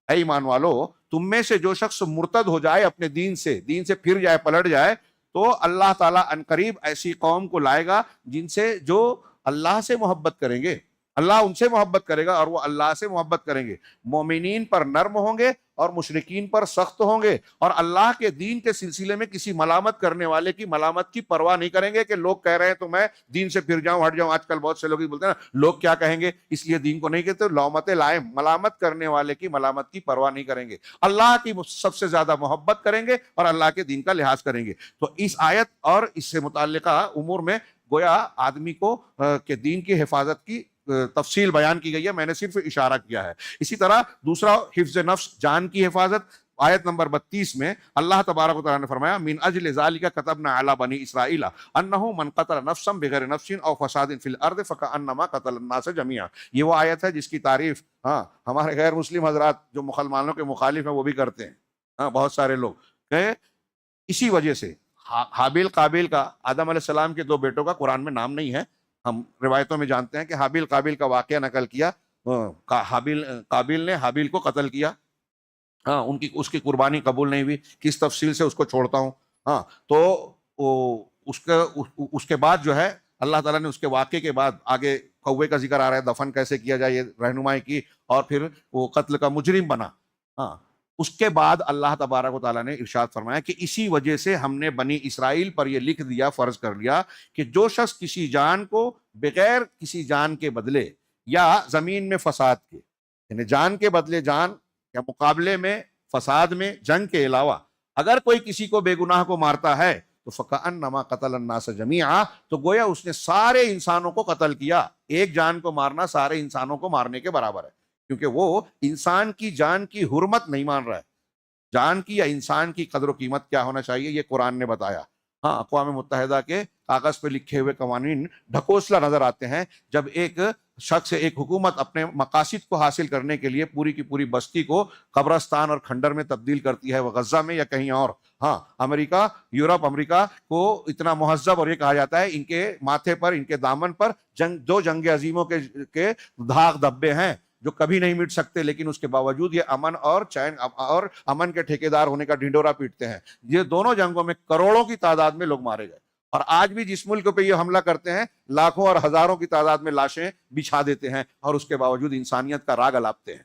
اے ایمان والو، تم میں سے جو شخص مرتد ہو جائے اپنے دین سے پھر جائے، پلٹ جائے، تو اللہ تعالیٰ عنقریب ایسی قوم کو لائے گا جن سے، جو اللہ سے محبت کریں گے، اللہ ان سے محبت کرے گا اور وہ اللہ سے محبت کریں گے، مومنین پر نرم ہوں گے اور مشرکین پر سخت ہوں گے، اور اللہ کے دین کے سلسلے میں کسی ملامت کرنے والے کی ملامت کی پرواہ نہیں کریں گے کہ لوگ کہہ رہے ہیں تو میں دین سے پھر جاؤں، ہٹ جاؤں۔ آج کل بہت سے لوگ بولتے ہیں نا لوگ کیا کہیں گے اس لیے دین کو نہیں کہتے، لومت لائم، ملامت کرنے والے کی ملامت کی پرواہ نہیں کریں گے، اللہ کی سب سے زیادہ محبت کریں گے اور اللہ کے دین کا لحاظ کریں گے۔ تو اس آیت اور اس سے متعلقہ امور میں گویا آدمی کو کہ دین کی حفاظت کی تفصیل بیان کی گئی ہے، میں نے صرف اشارہ کیا ہے۔ اسی طرح دوسرا حفظ نفس، جان کی حفاظت، آیت نمبر 32 میں اللہ تبارک و تعالیٰ نے فرمایا من اجل ذالک کتبنا علی بنی اسرائیل انہ من قتل نفسا بغیر نفس او فساد فی الارض فکأنما قتل الناس جميعا۔ یہ وہ آیت ہے جس کی تعریف ہمارے غیر مسلم حضرات جو مسلمانوں کے مخالف ہیں وہ بھی کرتے ہیں، بہت سارے لوگ، کہ اسی وجہ سے حابیل قابیل کا، آدم علیہ السلام کے 2 بیٹوں کا قرآن میں نام نہیں ہے، ہم روایتوں میں جانتے ہیں کہ حابیل قابیل کا واقعہ نقل کیا، قابیل نے حابیل کو قتل کیا، اس کی قربانی قبول نہیں ہوئی، کس تفصیل سے اس کو چھوڑتا ہوں۔ تو اس کے بعد جو ہے اللہ تعالیٰ نے اس کے واقعے کے بعد آگے کوے کا ذکر آ رہا ہے، دفن کیسے کیا جائے یہ رہنمائی کی، اور پھر وہ قتل کا مجرم بنا۔ اس کے بعد اللہ تبارک و تعالیٰ نے ارشاد فرمایا کہ اسی وجہ سے ہم نے بنی اسرائیل پر یہ لکھ دیا، فرض کر لیا کہ جو شخص کسی جان کو بغیر کسی جان کے بدلے یا زمین میں فساد کے، یعنی جان کے بدلے جان یا مقابلے میں فساد میں، جنگ کے علاوہ اگر کوئی کسی کو بے گناہ کو مارتا ہے تو فکأنما قتل الناس جميعا، تو گویا اس نے سارے انسانوں کو قتل کیا۔ ایک جان کو مارنا سارے انسانوں کو مارنے کے برابر ہے، کیونکہ وہ انسان کی جان کی حرمت نہیں مان رہا ہے۔ جان کی یا انسان کی قدر و قیمت کیا ہونا چاہیے یہ قرآن نے بتایا۔ اقوام متحدہ کے کاغذ پہ لکھے ہوئے قوانین ڈھکوسلا نظر آتے ہیں جب ایک شخص، ایک حکومت اپنے مقاصد کو حاصل کرنے کے لیے پوری کی پوری بستی کو قبرستان اور کھنڈر میں تبدیل کرتی ہے، وہ غزہ میں یا کہیں اور۔ امریکہ، یورپ، امریکہ کو اتنا مہذب، اور یہ کہا جاتا ہے ان کے ماتھے پر، ان کے دامن پر دو جنگ عظیموں کے دھاگ دھبے ہیں جو کبھی نہیں مٹ سکتے، لیکن اس کے باوجود یہ امن اور چین اور امن کے ٹھیکیدار ہونے کا ڈھنڈورا پیٹتے ہیں۔ یہ دونوں جنگوں میں کروڑوں کی تعداد میں لوگ مارے گئے، اور آج بھی جس ملک پہ یہ حملہ کرتے ہیں لاکھوں اور ہزاروں کی تعداد میں لاشیں بچھا دیتے ہیں، اور اس کے باوجود انسانیت کا راگ الاپتے ہیں۔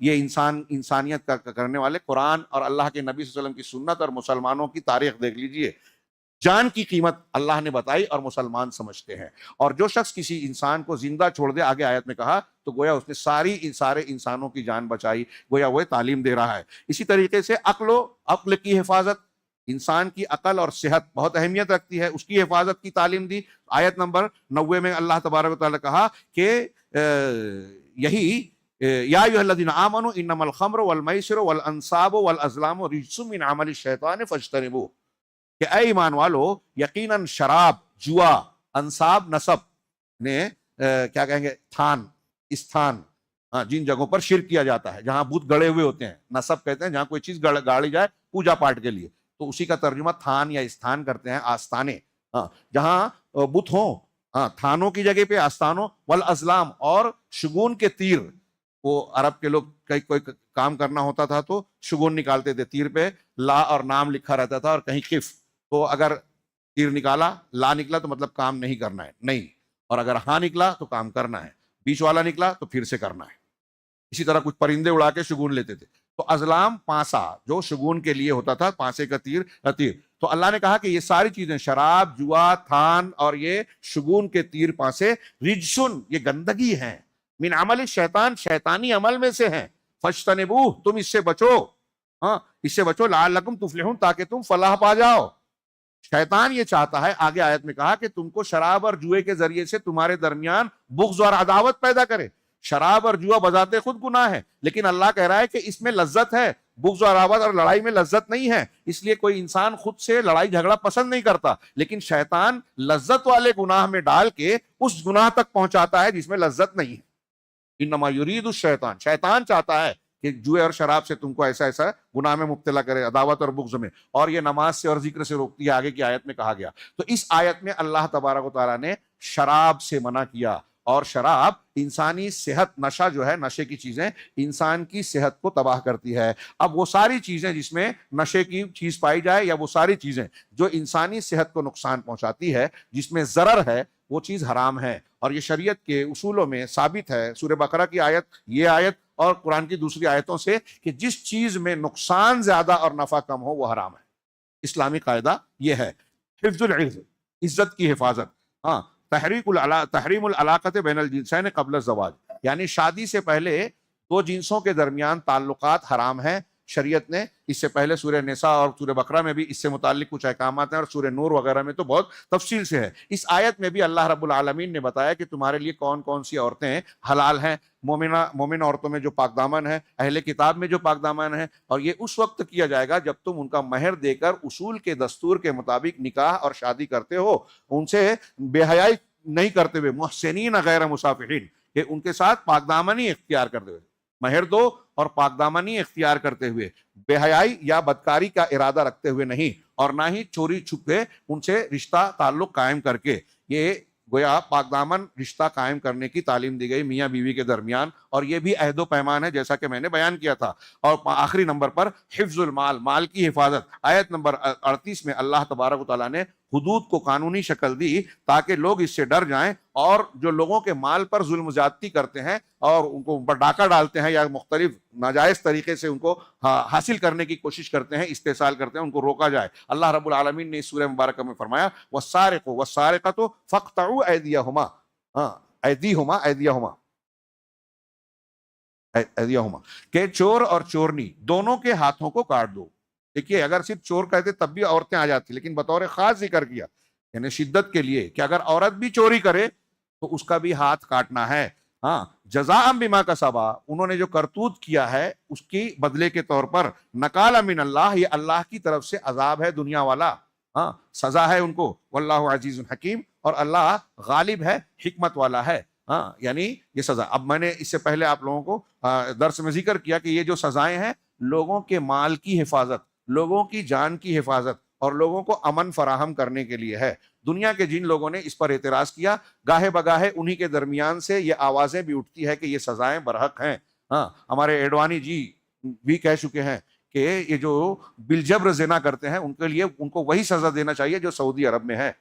یہ انسانیت کا کرنے والے قرآن اور اللہ کے نبی صلی اللہ علیہ وسلم کی سنت اور مسلمانوں کی تاریخ دیکھ لیجئے۔ جان کی قیمت اللہ نے بتائی اور مسلمان سمجھتے ہیں، اور جو شخص کسی انسان کو زندہ چھوڑ دے، آگے آیت میں کہا، تو گویا اس نے سارے انسانوں کی جان بچائی، گویا وہ تعلیم دے رہا ہے۔ اسی طریقے سے عقل کی حفاظت، انسان کی عقل اور صحت بہت اہمیت رکھتی ہے، اس کی حفاظت کی تعلیم دی۔ آیت نمبر 90 میں اللہ تبارک و تعالیٰ کہا کہ یہی یا ایھا الذین آمنوا انما الخمر والمیسر والانصاب والازلام رجس من عمل الشیطان فاجتنبوہ، کہ اے ایمان والو، یقیناً شراب، جوا، انصاب نسب نے کیا کہیں گے، استھان، جن جگہوں پر شرک کیا جاتا ہے، جہاں بت گڑے ہوئے ہوتے ہیں، نسب کہتے ہیں جہاں کوئی چیز گاڑی جائے پوجا پاٹ کے لیے، تو اسی کا ترجمہ تھان یا استھان کرتے ہیں، آستانے، جہاں بت ہوں، تھانوں کی جگہ پہ آستانوں، والازلام، اور شگون کے تیر، وہ عرب کے لوگ کوئی کام کرنا ہوتا تھا تو شگون نکالتے تھے، تیر پہ لا اور نام لکھا رہتا تھا، اور کہیں قف، تو اگر تیر نکالا، لا نکلا تو مطلب کام نہیں کرنا ہے، نہیں، اور اگر ہاں نکلا تو کام کرنا ہے، بیچ والا نکلا تو پھر سے کرنا ہے۔ اسی طرح کچھ پرندے اڑا کے شگون لیتے تھے. تو ازلام پانسا جو شگون کے لیے ہوتا تھا، پانسے کا تیر. تو اللہ نے کہا کہ یہ ساری چیزیں، شراب، جوا، تھان اور یہ شگون کے تیر پانسے، رجسن یہ گندگی ہیں، من عمل شیطان شیطانی عمل میں سے ہیں، فاجتنبوہ تم اس سے بچو، ہاں اس سے بچو، لعلکم تفلحون تاکہ تم فلاح پا جاؤ. شیطان یہ چاہتا ہے، آگے آیت میں کہا کہ تم کو شراب اور جوئے کے ذریعے سے تمہارے درمیان بغض اور عداوت پیدا کرے. شراب اور جوا بذات خود گناہ ہے، لیکن اللہ کہہ رہا ہے کہ اس میں لذت ہے. بغض اور عداوت اور لڑائی میں لذت نہیں ہے، اس لیے کوئی انسان خود سے لڑائی جھگڑا پسند نہیں کرتا، لیکن شیطان لذت والے گناہ میں ڈال کے اس گناہ تک پہنچاتا ہے جس میں لذت نہیں ہے. انما یرید الشیطان، شیطان چاہتا ہے کہ جوئے اور شراب سے تم کو ایسا ایسا گناہ میں مبتلا کرے، عداوت اور بغض میں، اور یہ نماز سے اور ذکر سے روکتی ہے، آگے کی آیت میں کہا گیا. تو اس آیت میں اللہ تبارک و تعالیٰ نے شراب سے منع کیا، اور شراب انسانی صحت، نشہ جو ہے، نشے کی چیزیں انسان کی صحت کو تباہ کرتی ہے. اب وہ ساری چیزیں جس میں نشے کی چیز پائی جائے، یا وہ ساری چیزیں جو انسانی صحت کو نقصان پہنچاتی ہے، جس میں ضرر ہے، وہ چیز حرام ہے. اور یہ شریعت کے اصولوں میں ثابت ہے، سورہ بقرہ کی آیت، یہ آیت اور قرآن کی دوسری آیتوں سے، کہ جس چیز میں نقصان زیادہ اور نفع کم ہو وہ حرام ہے. اسلامی قاعدہ یہ ہے. حفظ العرض، عزت کی حفاظت. ہاں، تحریم العلاقت بین الجنسین قبل الزواج، یعنی شادی سے پہلے دو جنسوں کے درمیان تعلقات حرام ہیں. شریعت نے اس سے پہلے سورہ نساء اور سورہ بقرہ میں بھی اس سے متعلق کچھ احکامات ہیں، اور سورہ نور وغیرہ میں تو بہت تفصیل سے ہے. اس آیت میں بھی اللہ رب العالمین نے بتایا کہ تمہارے لیے کون کون سی عورتیں حلال ہیں. مومن عورتوں میں جو پاک دامن ہے، اہل کتاب میں جو پاک دامن ہے، اور یہ اس وقت کیا جائے گا جب تم ان کا مہر دے کر اصول کے دستور کے مطابق نکاح اور شادی کرتے ہو، ان سے بے حیائی نہیں کرتے ہوئے، محسنین غیر مسافحین، کہ ان کے ساتھ پاک دامنی اختیار کرتے ہوئے، مہر دو اور پاک دامنی اختیار کرتے ہوئے، بے حیائی یا بدکاری کا ارادہ رکھتے ہوئے نہیں، اور نہ ہی چوری چھپے ان سے رشتہ تعلق قائم کر کے. یہ گویا پاک دامن رشتہ قائم کرنے کی تعلیم دی گئی میاں بیوی کے درمیان، اور یہ بھی عہد و پیمان ہے جیسا کہ میں نے بیان کیا تھا. اور آخری نمبر پر حفظ المال، مال کی حفاظت. آیت نمبر 38 میں اللہ تبارک و تعالیٰ نے حدود کو قانونی شکل دی تاکہ لوگ اس سے ڈر جائیں، اور جو لوگوں کے مال پر ظلم زیادتی کرتے ہیں اور ان کو پر ڈاکہ ڈالتے ہیں یا مختلف ناجائز طریقے سے ان کو حاصل کرنے کی کوشش کرتے ہیں، استحصال کرتے ہیں، ان کو روکا جائے. اللہ رب العالمین نے اس سورہ مبارکہ میں فرمایا والسارق والسارقۃ فاقطعوا ایدیہما، ایدیہما کہ چور اور چورنی دونوں کے ہاتھوں کو کاٹ دو. دیکھیے، اگر صرف چور کہتے تب بھی عورتیں آ جاتی، لیکن بطور خاص ذکر کیا، یعنی شدت کے لیے، کہ اگر عورت بھی چوری کرے تو اس کا بھی ہاتھ کاٹنا ہے. ہاں، جزاء بما کسبا، انہوں نے جو کرتوت کیا ہے اس کی بدلے کے طور پر، نکال من اللہ، یہ اللہ کی طرف سے عذاب ہے دنیا والا، ہاں سزا ہے ان کو. واللہ عزیز حکیم، اور اللہ غالب ہے، حکمت والا ہے. ہاں، یعنی یہ سزا. اب میں نے اس سے پہلے آپ لوگوں کو درس میں ذکر کیا کہ یہ جو سزائیں ہیں، لوگوں کے مال کی حفاظت، لوگوں کی جان کی حفاظت، اور لوگوں کو امن فراہم کرنے کے لیے ہے. دنیا کے جن لوگوں نے اس پر اعتراض کیا، گاہے بگاہے انہی کے درمیان سے یہ آوازیں بھی اٹھتی ہے کہ یہ سزائیں برحق ہیں. ہاں، ہمارے ایڈوانی جی بھی کہہ چکے ہیں کہ یہ جو بالجبر زنا کرتے ہیں ان کے لیے ان کو وہی سزا دینا چاہیے جو سعودی عرب میں ہے.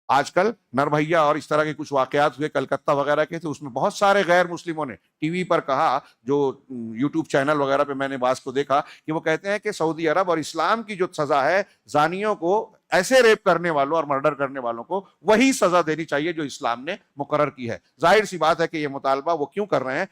آج کل نربھیا اور اس طرح کے کچھ واقعات ہوئے کلکتہ وغیرہ کے، تو اس میں بہت سارے غیر مسلموں نے ٹی وی پر کہا، جو یوٹیوب چینل وغیرہ پہ میں نے بعض کو دیکھا، کہ وہ کہتے ہیں کہ سعودی عرب اور اسلام کی جو سزا ہے زانیوں کو، ایسے ریپ کرنے والوں اور مرڈر کرنے والوں کو وہی سزا دینی چاہیے جو اسلام نے مقرر کی ہے. ظاہر سی بات ہے کہ یہ مطالبہ وہ کیوں کر رہے ہیں؟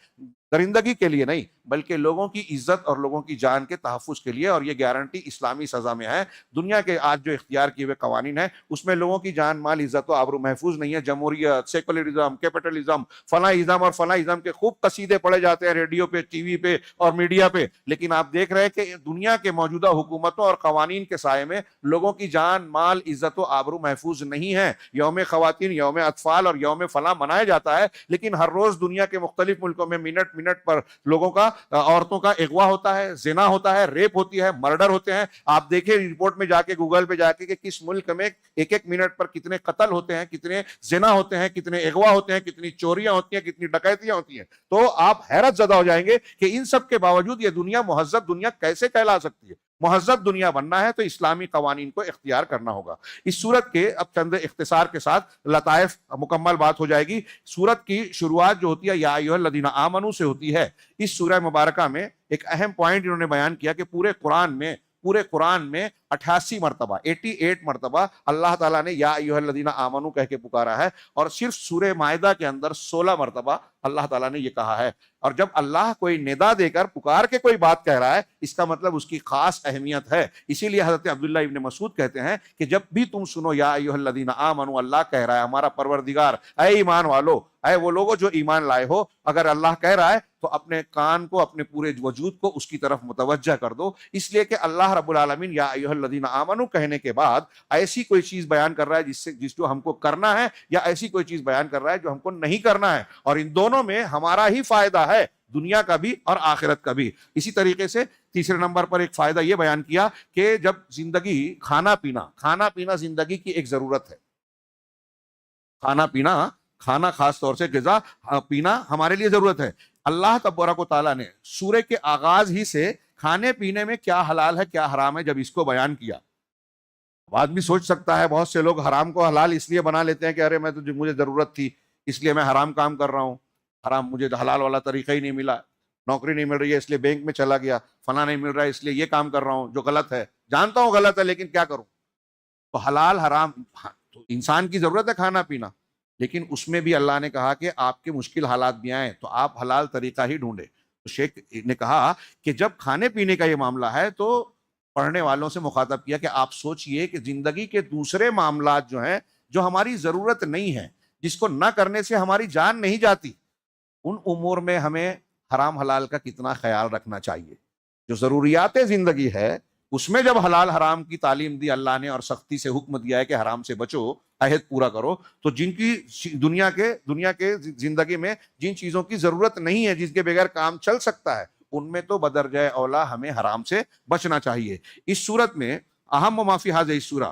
درندگی کے لیے نہیں، بلکہ لوگوں کی عزت اور لوگوں کی جان کے تحفظ کے لیے، اور یہ گارنٹی اسلامی سزا میں ہے. دنیا کے آج جو اختیار کیے ہوئے قوانین ہیں اس میں لوگوں کی جان، مال، عزت و آبرو محفوظ نہیں ہے. جمہوریت، سیکولرزم، کیپٹلزم، فلاں ازم اور فلاں ازم کے خوب قصیدے پڑے جاتے ہیں ریڈیو پہ، ٹی وی پہ اور میڈیا پہ، لیکن آپ دیکھ رہے ہیں کہ دنیا کے موجودہ حکومتوں اور قوانین کے سائے میں لوگوں کی جان، مال، عزت و آبرو محفوظ نہیں ہے. یوم خواتین، یوم اطفال اور یوم فلاں منایا جاتا ہے، لیکن ہر روز دنیا کے مختلف ملکوں میں منٹ پر لوگوں کا، عورتوں کا اغوا ہوتا ہے، زنا ہوتا ہے، ریپ ہوتی ہے، مرڈر ہوتے ہیں. آپ دیکھیں رپورٹ میں جا کے، گوگل پہ جا کے، کہ کس ملک میں ایک ایک منٹ پر کتنے قتل ہوتے ہیں، کتنے زنا ہوتے ہیں، کتنے اغوا ہوتے ہیں، کتنی چوریاں ہوتی ہیں، کتنی ڈکیتیاں ہوتی ہیں. تو آپ حیرت زدہ ہو جائیں گے کہ ان سب کے باوجود یہ دنیا، مہذب دنیا کیسے کہلا سکتی ہے. مہذب دنیا بننا ہے تو اسلامی قوانین کو اختیار کرنا ہوگا۔ اس سورت کے اب چند اختصار کے ساتھ لطائف مکمل بات ہو جائے گی۔ سورت کی شروعات جو ہوتی ہے یا ایھا الذین آمنوا سے ہوتی ہے۔ اس سورہ مبارکہ میں ایک اہم پوائنٹ انہوں نے بیان کیا کہ پورے قرآن میں 88 مرتبہ 88 مرتبہ اللہ تعالیٰ نے یا ایھا الذین آمنوا کہہ کے پکارا ہے، اور صرف سورہ مائدہ کے اندر 16 مرتبہ اللہ تعالیٰ نے یہ کہا ہے۔ اور جب اللہ کوئی ندا دے کر پکار کے کوئی بات کہہ رہا ہے، اس کا مطلب اس کی خاص اہمیت ہے۔ اسی لیے حضرت عبداللہ ابن مسعود کہتے ہیں کہ جب بھی تم سنو یا ایھا الذین آمنوا، اللہ کہہ رہا ہے ہمارا پروردگار، اے ایمان والو، اے وہ لوگوں جو ایمان لائے ہو، اگر اللہ کہہ رہا ہے تو اپنے کان کو، اپنے پورے وجود کو اس کی طرف متوجہ کر دو، اس لیے کہ اللہ رب العالمین یا ایھا الذین آمنوا کہنے کے بعد ایسی کوئی چیز بیان کر رہا ہے جس جو ہم کو کرنا ہے، یا ایسی کوئی چیز بیان کر رہا ہے جو ہم کو نہیں کرنا ہے، اور ان دونوں میں ہمارا ہی فائدہ ہے، دنیا کا بھی اور آخرت کا بھی۔ اسی طریقے سے تیسرے نمبر پر ایک فائدہ یہ بیان کیا کہ جب زندگی کھانا پینا زندگی کی ایک ضرورت ہے۔ کھانا خاص طور سے غذا پینا ہمارے لیے ضرورت ہے۔ اللہ تبارک و تعالیٰ نے سورہ کے آغاز ہی سے کھانے پینے میں کیا حلال ہے کیا حرام ہے جب اس کو بیان کیا، آدمی سوچ سکتا ہے، بہت سے لوگ حرام کو حلال اس لیے بنا لیتے ہیں کہ ارے مجھے ضرورت تھی اس لیے میں حرام کام کر رہا ہوں، حرام مجھے حلال والا طریقہ ہی نہیں ملا، نوکری نہیں مل رہی ہے اس لیے بینک میں چلا گیا، فلاں نہیں مل رہا ہے اس لیے یہ کام کر رہا ہوں جو غلط ہے، جانتا ہوں غلط ہے لیکن کیا کروں۔ تو حلال حرام تو انسان کی ضرورت ہے کھانا پینا، لیکن اس میں بھی اللہ نے کہا کہ آپ کے مشکل حالات بھی آئیں تو آپ حلال طریقہ ہی ڈھونڈے۔ تو شیخ نے کہا کہ جب کھانے پینے کا یہ معاملہ ہے تو پڑھنے والوں سے مخاطب کیا کہ آپ سوچئے کہ زندگی کے دوسرے معاملات جو ہیں، جو ہماری ضرورت نہیں ہے، جس کو نہ کرنے سے ہماری جان نہیں جاتی، ان امور میں ہمیں حرام حلال کا کتنا خیال رکھنا چاہیے۔ جو ضروریات زندگی ہے اس میں جب حلال حرام کی تعلیم دی اللہ نے اور سختی سے حکم دیا ہے کہ حرام سے بچو، عہد پورا کرو، تو جن کی دنیا کے زندگی میں جن چیزوں کی ضرورت نہیں ہے، جس کے بغیر کام چل سکتا ہے، ان میں تو بدرجہ اولا ہمیں حرام سے بچنا چاہیے۔ اس صورت میں اہم و ما فی ھذہ السورہ،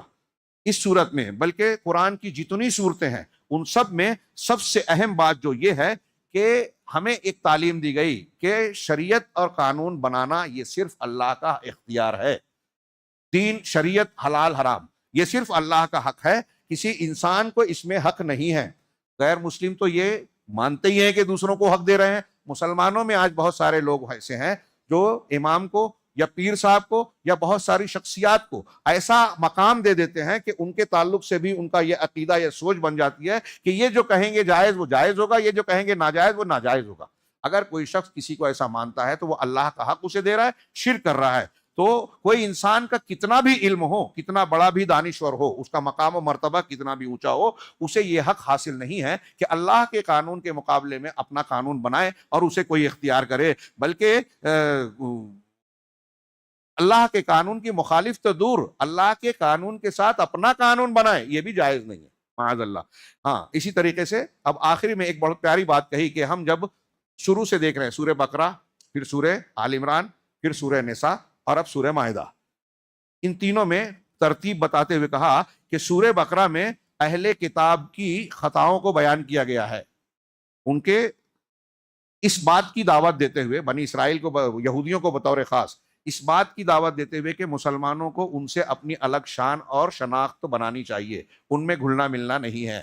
اس صورت میں بلکہ قرآن کی جتنی صورتیں ہیں ان سب میں سب سے اہم بات جو یہ ہے کہ ہمیں ایک تعلیم دی گئی کہ شریعت اور قانون بنانا یہ صرف اللہ کا اختیار ہے۔ دین، شریعت، حلال حرام یہ صرف اللہ کا حق ہے، کسی انسان کو اس میں حق نہیں ہے۔ غیر مسلم تو یہ مانتے ہی ہیں کہ دوسروں کو حق دے رہے ہیں۔ مسلمانوں میں آج بہت سارے لوگ ایسے ہیں جو امام کو یا پیر صاحب کو یا بہت ساری شخصیات کو ایسا مقام دے دیتے ہیں کہ ان کے تعلق سے بھی ان کا یہ عقیدہ یا سوچ بن جاتی ہے کہ یہ جو کہیں گے جائز وہ جائز ہوگا، یہ جو کہیں گے ناجائز وہ ناجائز ہوگا۔ اگر کوئی شخص کسی کو ایسا مانتا ہے تو وہ اللہ کا حق اسے دے رہا ہے، شرک کر رہا ہے۔ تو کوئی انسان کا کتنا بھی علم ہو، کتنا بڑا بھی دانشور ہو، اس کا مقام و مرتبہ کتنا بھی اونچا ہو، اسے یہ حق حاصل نہیں ہے کہ اللہ کے قانون کے مقابلے میں اپنا قانون بنائے اور اسے کوئی اختیار کرے، بلکہ اللہ کے قانون کی مخالف تو دور، اللہ کے قانون کے ساتھ اپنا قانون بنائے، یہ بھی جائز نہیں ہے، معاذ اللہ۔ ہاں، اسی طریقے سے اب آخری میں ایک بہت پیاری بات کہی کہ ہم جب شروع سے دیکھ رہے ہیں سورہ بقرہ، پھر سورہ آل عمران، پھر سورہ نساء اور اب سورہ مائدہ، ان تینوں میں ترتیب بتاتے ہوئے کہا کہ سورہ بقرہ میں اہل کتاب کی خطاؤں کو بیان کیا گیا ہے، ان کے اس بات کی دعوت دیتے ہوئے، بنی اسرائیل کو، یہودیوں کو بطور خاص اس بات کی دعوت دیتے ہوئے کہ مسلمانوں کو ان سے اپنی الگ شان اور شناخت بنانی چاہیے، ان میں گھلنا ملنا نہیں ہے،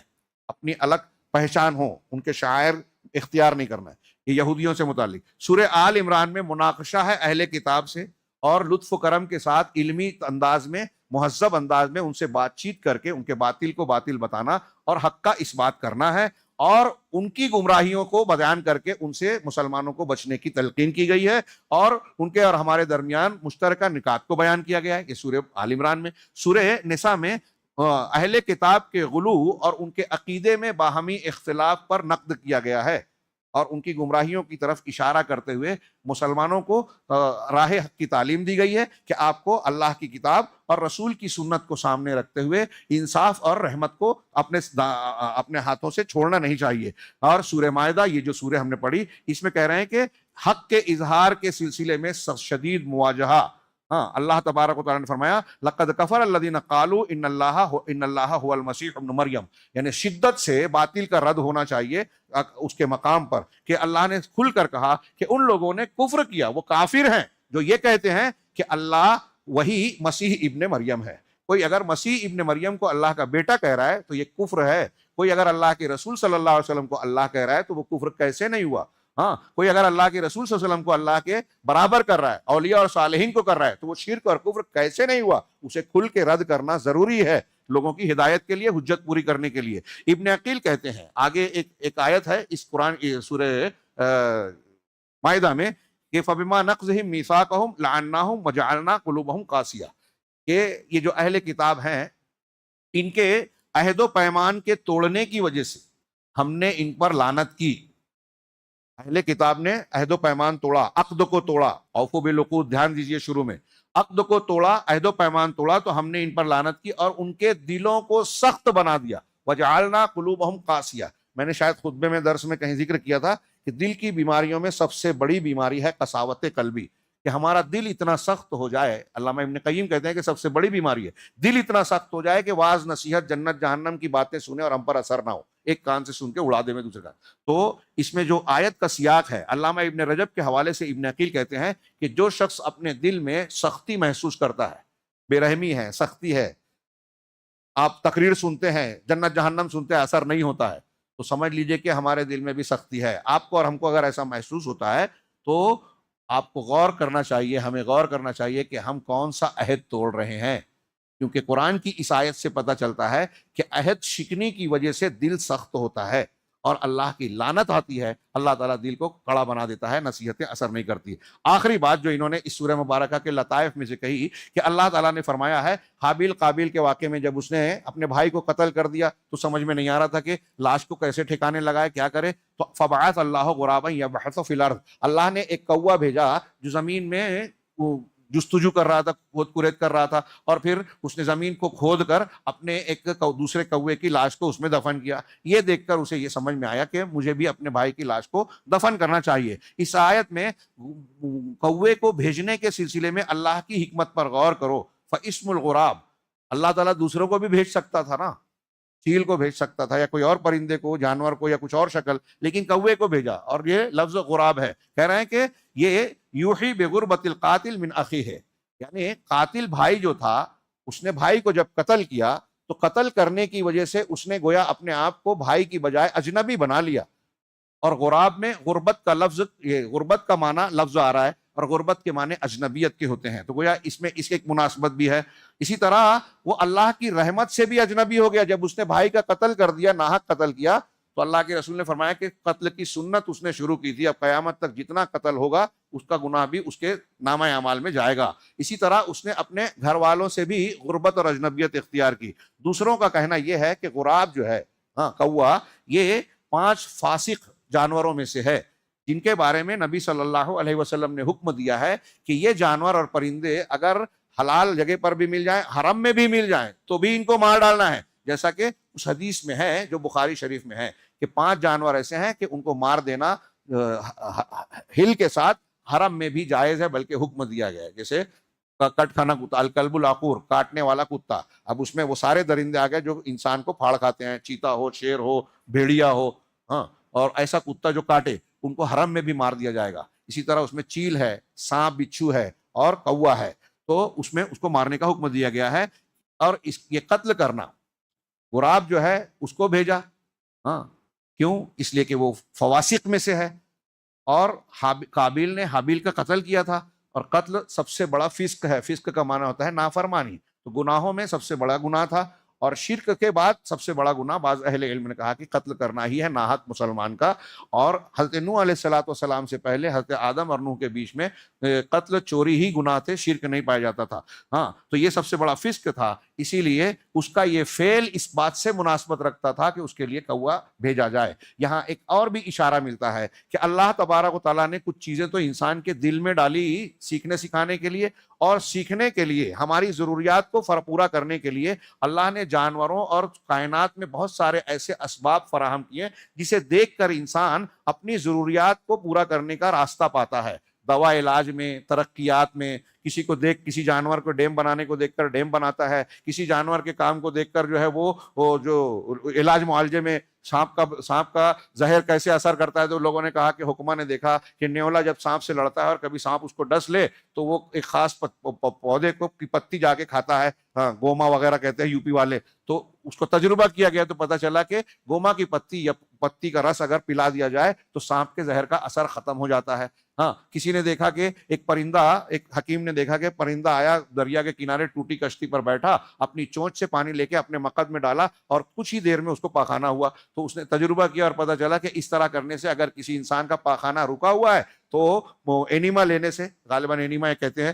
اپنی الگ پہچان ہو، ان کے شاعر اختیار نہیں کرنا ہے۔ یہ یہودیوں سے متعلق سورہ آل عمران میں مناقشہ ہے اہل کتاب سے، اور لطف و کرم کے ساتھ علمی انداز میں، مہذب انداز میں ان سے بات چیت کر کے ان کے باطل کو باطل بتانا اور حق کا اس بات کرنا ہے، اور ان کی گمراہیوں کو بیان کر کے ان سے مسلمانوں کو بچنے کی تلقین کی گئی ہے، اور ان کے اور ہمارے درمیان مشترکہ نکات کو بیان کیا گیا ہے۔ یہ سورہ آل عمران میں۔ سورہ نساء میں اہل کتاب کے غلو اور ان کے عقیدے میں باہمی اختلاف پر نقد کیا گیا ہے، اور ان کی گمراہیوں کی طرف اشارہ کرتے ہوئے مسلمانوں کو راہ حق کی تعلیم دی گئی ہے کہ آپ کو اللہ کی کتاب اور رسول کی سنت کو سامنے رکھتے ہوئے انصاف اور رحمت کو اپنے ہاتھوں سے چھوڑنا نہیں چاہیے۔ اور سورہ مائدہ، یہ جو سورہ ہم نے پڑھی، اس میں کہہ رہے ہیں کہ حق کے اظہار کے سلسلے میں شدید مواجہہ۔ ہاں، اللہ تبارک و تعالیٰ نے فرمایا لقد کفر الذین قالوا ان اللہ هو المسیح ابن مریم، یعنی شدت سے باطل کا رد ہونا چاہیے اس کے مقام پر، کہ اللہ نے کھل کر کہا کہ ان لوگوں نے کفر کیا، وہ کافر ہیں جو یہ کہتے ہیں کہ اللہ وہی مسیح ابن مریم ہے۔ کوئی اگر مسیح ابن مریم کو اللہ کا بیٹا کہہ رہا ہے تو یہ کفر ہے۔ کوئی اگر اللہ کے رسول صلی اللہ علیہ وسلم کو اللہ کہہ رہا ہے تو وہ کفر کیسے نہیں ہوا؟ ہاں، کوئی اگر اللہ کے رسول صلی اللہ علیہ وسلم کو اللہ کے برابر کر رہا ہے، اولیاء اور صالحین کو کر رہا ہے، تو وہ شرک اور کفر کیسے نہیں ہوا؟ اسے کھل کے رد کرنا ضروری ہے لوگوں کی ہدایت کے لیے، حجت پوری کرنے کے لیے۔ ابن عقیل کہتے ہیں، آگے ایک آیت ہے اس قرآن سورہ مائدہ میں کہ فَبِمَا نَقْضِهِمْ مِيثَاقَهُمْ لَعَنَّاهُمْ وَجَعَلْنَا قُلُوبَهُمْ قَاسِيَةً، کہ یہ جو اہل کتاب ہیں ان کے عہد و پیمان کے توڑنے کی وجہ سے ہم نے ان پر لعنت کی۔ اہل کتاب نے عہد و پیمان توڑا، عقد کو توڑا، اوفوا بالعقود، دھیان دیجئے شروع میں عقد کو توڑا، عہد و پیمان توڑا، تو ہم نے ان پر لعنت کی اور ان کے دلوں کو سخت بنا دیا۔ وجعلنا قلوبہم قاسیہ، میں نے شاید خطبے میں درس میں کہیں ذکر کیا تھا کہ دل کی بیماریوں میں سب سے بڑی بیماری ہے قساوت قلبی، کہ ہمارا دل اتنا سخت ہو جائے، علامہ ابن قیم کہتے ہیں کہ سب سے بڑی بیماری ہے دل اتنا سخت ہو جائے کہ واعظ نصیحت جنت جہنم کی باتیں سنے اور ہم پر اثر نہ ہو، ایک کان سے سن کے اڑا دے میں دوسرے کان۔ تو اس میں جو آیت کا سیاق ہے، علامہ ابن رجب کے حوالے سے ابن عقیل کہتے ہیں کہ جو شخص اپنے دل میں سختی محسوس کرتا ہے، بے رحمی ہے، سختی ہے، آپ تقریر سنتے ہیں، جنت جہنم سنتے ہیں، اثر نہیں ہوتا ہے، تو سمجھ لیجئے کہ ہمارے دل میں بھی سختی ہے۔ آپ کو اور ہم کو اگر ایسا محسوس ہوتا ہے تو آپ کو غور کرنا چاہیے، ہمیں غور کرنا چاہیے کہ ہم کون سا عہد توڑ رہے ہیں، کیونکہ قرآن کی اس آیت سے پتہ چلتا ہے کہ عہد شکنی کی وجہ سے دل سخت ہوتا ہے اور اللہ کی لعنت آتی ہے، اللہ تعالیٰ دل کو کڑا بنا دیتا ہے، نصیحتیں اثر نہیں کرتی۔ آخری بات جو انہوں نے اس سورہ مبارکہ کے لطائف میں سے کہی کہ اللہ تعالیٰ نے فرمایا ہے حابیل قابیل کے واقعے میں جب اس نے اپنے بھائی کو قتل کر دیا تو سمجھ میں نہیں آ رہا تھا کہ لاش کو کیسے ٹھکانے لگائے، کیا کرے، تو فبعث اللہ غرابا یبحث فی الارض، اللہ نے ایک کوا بھیجا جو زمین میں جستجو کر رہا تھا، کھود کریت کر رہا تھا، اور پھر اس نے زمین کو کھود کر اپنے ایک دوسرے کوے کی لاش کو اس میں دفن کیا۔ یہ دیکھ کر اسے یہ سمجھ میں آیا کہ مجھے بھی اپنے بھائی کی لاش کو دفن کرنا چاہیے۔ اس آیت میں کوے کو بھیجنے کے سلسلے میں اللہ کی حکمت پر غور کرو۔ فاسم الغراب، اللہ تعالیٰ دوسروں کو بھی بھیج سکتا تھا نا، چیل کو بھیج سکتا تھا یا کوئی اور پرندے کو، جانور کو، یا کچھ اور شکل، لیکن کوے کو بھیجا، اور یہ لفظ غراب ہے۔ کہہ رہے ہیں کہ یہ یوحی بغربت القاتل من اخیہ، یعنی قاتل بھائی جو تھا، اس نے بھائی کو جب قتل کیا تو قتل کرنے کی وجہ سے اس نے گویا اپنے آپ کو بھائی کی بجائے اجنبی بنا لیا۔ اور غراب میں غربت کا لفظ، یہ غربت کا معنی لفظ آ رہا ہے اور غربت کے معنی اجنبیت کے ہوتے ہیں، تو گویا اس میں اس کی ایک مناسبت بھی ہے۔ اسی طرح وہ اللہ کی رحمت سے بھی اجنبی ہو گیا، جب اس نے بھائی کا قتل کر دیا، ناحق قتل کیا، تو اللہ کے رسول نے فرمایا کہ قتل کی سنت اس نے شروع کی تھی، اب قیامت تک جتنا قتل ہوگا اس کا گناہ بھی اس کے نامہ اعمال میں جائے گا۔ اسی طرح اس نے اپنے گھر والوں سے بھی غربت اور اجنبیت اختیار کی۔ دوسروں کا کہنا یہ ہے کہ غراب جو ہے، کوا، یہ 5 فاسق جانوروں میں سے ہے جن کے بارے میں نبی صلی اللہ علیہ وسلم نے حکم دیا ہے کہ یہ جانور اور پرندے اگر حلال جگہ پر بھی مل جائیں، حرم میں بھی مل جائیں، تو بھی ان کو مار ڈالنا ہے، جیسا کہ اس حدیث میں ہے جو بخاری شریف میں ہے کہ 5 جانور ایسے ہیں کہ ان کو مار دینا ہل کے ساتھ حرم میں بھی جائز ہے، بلکہ حکم دیا گیا ہے، جیسے کٹ کھانا کتا، الکلب العقور، کاٹنے والا کتا۔ اب اس میں وہ سارے درندے آ گئے جو انسان کو پھاڑ کھاتے ہیں، چیتا ہو، شیر ہو، بھیڑیا ہو، اور ایسا کتا جو کاٹے ان کو حرم میں بھی مار دیا جائے گا۔ اسی طرح اس میں چیل ہے، سانپ بچھو ہے اور کوا ہے، تو اس میں اس کو مارنے کا حکم دیا گیا ہے۔ اور یہ قتل کرنا، غراب جو ہے اس کو بھیجا، کیوں؟ اس لیے کہ وہ فواسق میں سے ہے، اور قابیل نے حابیل کا قتل کیا تھا، اور قتل سب سے بڑا فسق ہے، فسق کا معنی ہوتا ہے نافرمانی، تو گناہوں میں سب سے بڑا گناہ تھا، اور شرک کے بعد سب سے بڑا گناہ بعض اہل علم نے کہا کہ قتل کرنا ہی ہے ناحق مسلمان کا۔ اور حضرت نوح علیہ السلام سے پہلے حضرت آدم اور نوح کے بیچ میں قتل چوری ہی گناہ تھے، شرک نہیں پایا جاتا تھا، تو یہ سب سے بڑا فسق تھا، اسی لیے اس کا یہ فعل اس بات سے مناسبت رکھتا تھا کہ اس کے لیے کوا بھیجا جائے۔ یہاں ایک اور بھی اشارہ ملتا ہے کہ اللہ تبارک و تعالیٰ نے کچھ چیزیں تو انسان کے دل میں ڈالی سیکھنے سکھانے کے لیے، اور سیکھنے کے لیے، ہماری ضروریات کو پورا کرنے کے لیے اللہ نے جانوروں اور کائنات میں بہت سارے ایسے اسباب فراہم کیے جسے دیکھ کر انسان اپنی ضروریات کو پورا کرنے کا راستہ پاتا ہے۔ دوا علاج میں، ترقیات میں، کسی کو دیکھ، کسی جانور کو ڈیم بنانے کو دیکھ کر ڈیم بناتا ہے، کسی جانور کے کام کو دیکھ کر جو ہے وہ جو علاج معالجے میں سانپ کا زہر کیسے اثر کرتا ہے؟ تو لوگوں نے کہا کہ حکما نے دیکھا کہ نیولا جب سانپ سے لڑتا ہے اور کبھی سانپ اس کو ڈس لے تو وہ ایک خاص پودے کو کی پتی جا کے کھاتا ہے، ہاں گوما وغیرہ کہتے ہیں یوپی والے، تو اس کو تجربہ کیا گیا تو پتا چلا کہ گوما کی پتی یا پتی کا رس اگر پلا دیا جائے تو سانپ کے زہر کا اثر ختم ہو جاتا ہے۔ ہاں کسی نے دیکھا کہ ایک پرندہ، ایک حکیم نے دیکھا کہ پرندہ آیا دریا کے کنارے ٹوٹی کشتی پر بیٹھا، اپنی چونچ سے پانی لے کے اپنے مقد میں ڈالا اور کچھ ہی دیر میں اس کو پاخانہ ہوا، تو اس نے تجربہ کیا اور پتا چلا کہ اس طرح کرنے سے اگر کسی انسان کا پاخانہ رکا ہوا ہے تو وہ اینیما لینے سے، غالباً اینیما کہتے ہیں،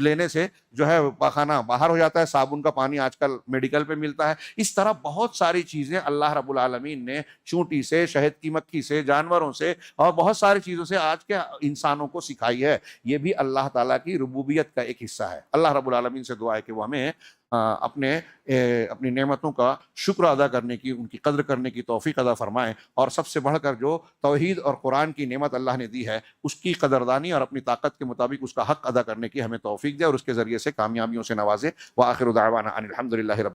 لینے سے جو ہے پاخانہ باہر ہو جاتا ہے۔ صابن کا پانی آج کل میڈیکل پہ ملتا ہے۔ اس طرح بہت ساری چیزیں اللہ رب العالمین نے چونٹی سے، شہد کی مکھی سے، جانوروں سے اور بہت ساری چیزوں سے آج کے انسانوں کو سکھائی ہے۔ یہ بھی اللہ تعالیٰ کی ربوبیت کا ایک حصہ ہے۔ اللہ رب العالمین سے دعا ہے کہ وہ ہمیں اپنی نعمتوں کا شکر ادا کرنے کی، ان کی قدر کرنے کی توفیق عطا فرمائیں، اور سب سے بڑھ کر جو توحید اور قرآن کی نعمت اللہ نے دی ہے اس کی قدردانی اور اپنی طاقت کے مطابق اس کا حق ادا کرنے کی ہمیں توفیق دے اور اس کے ذریعے سے کامیابیوں سے نوازے۔ وآخر دعوانا ان الحمد للہ رب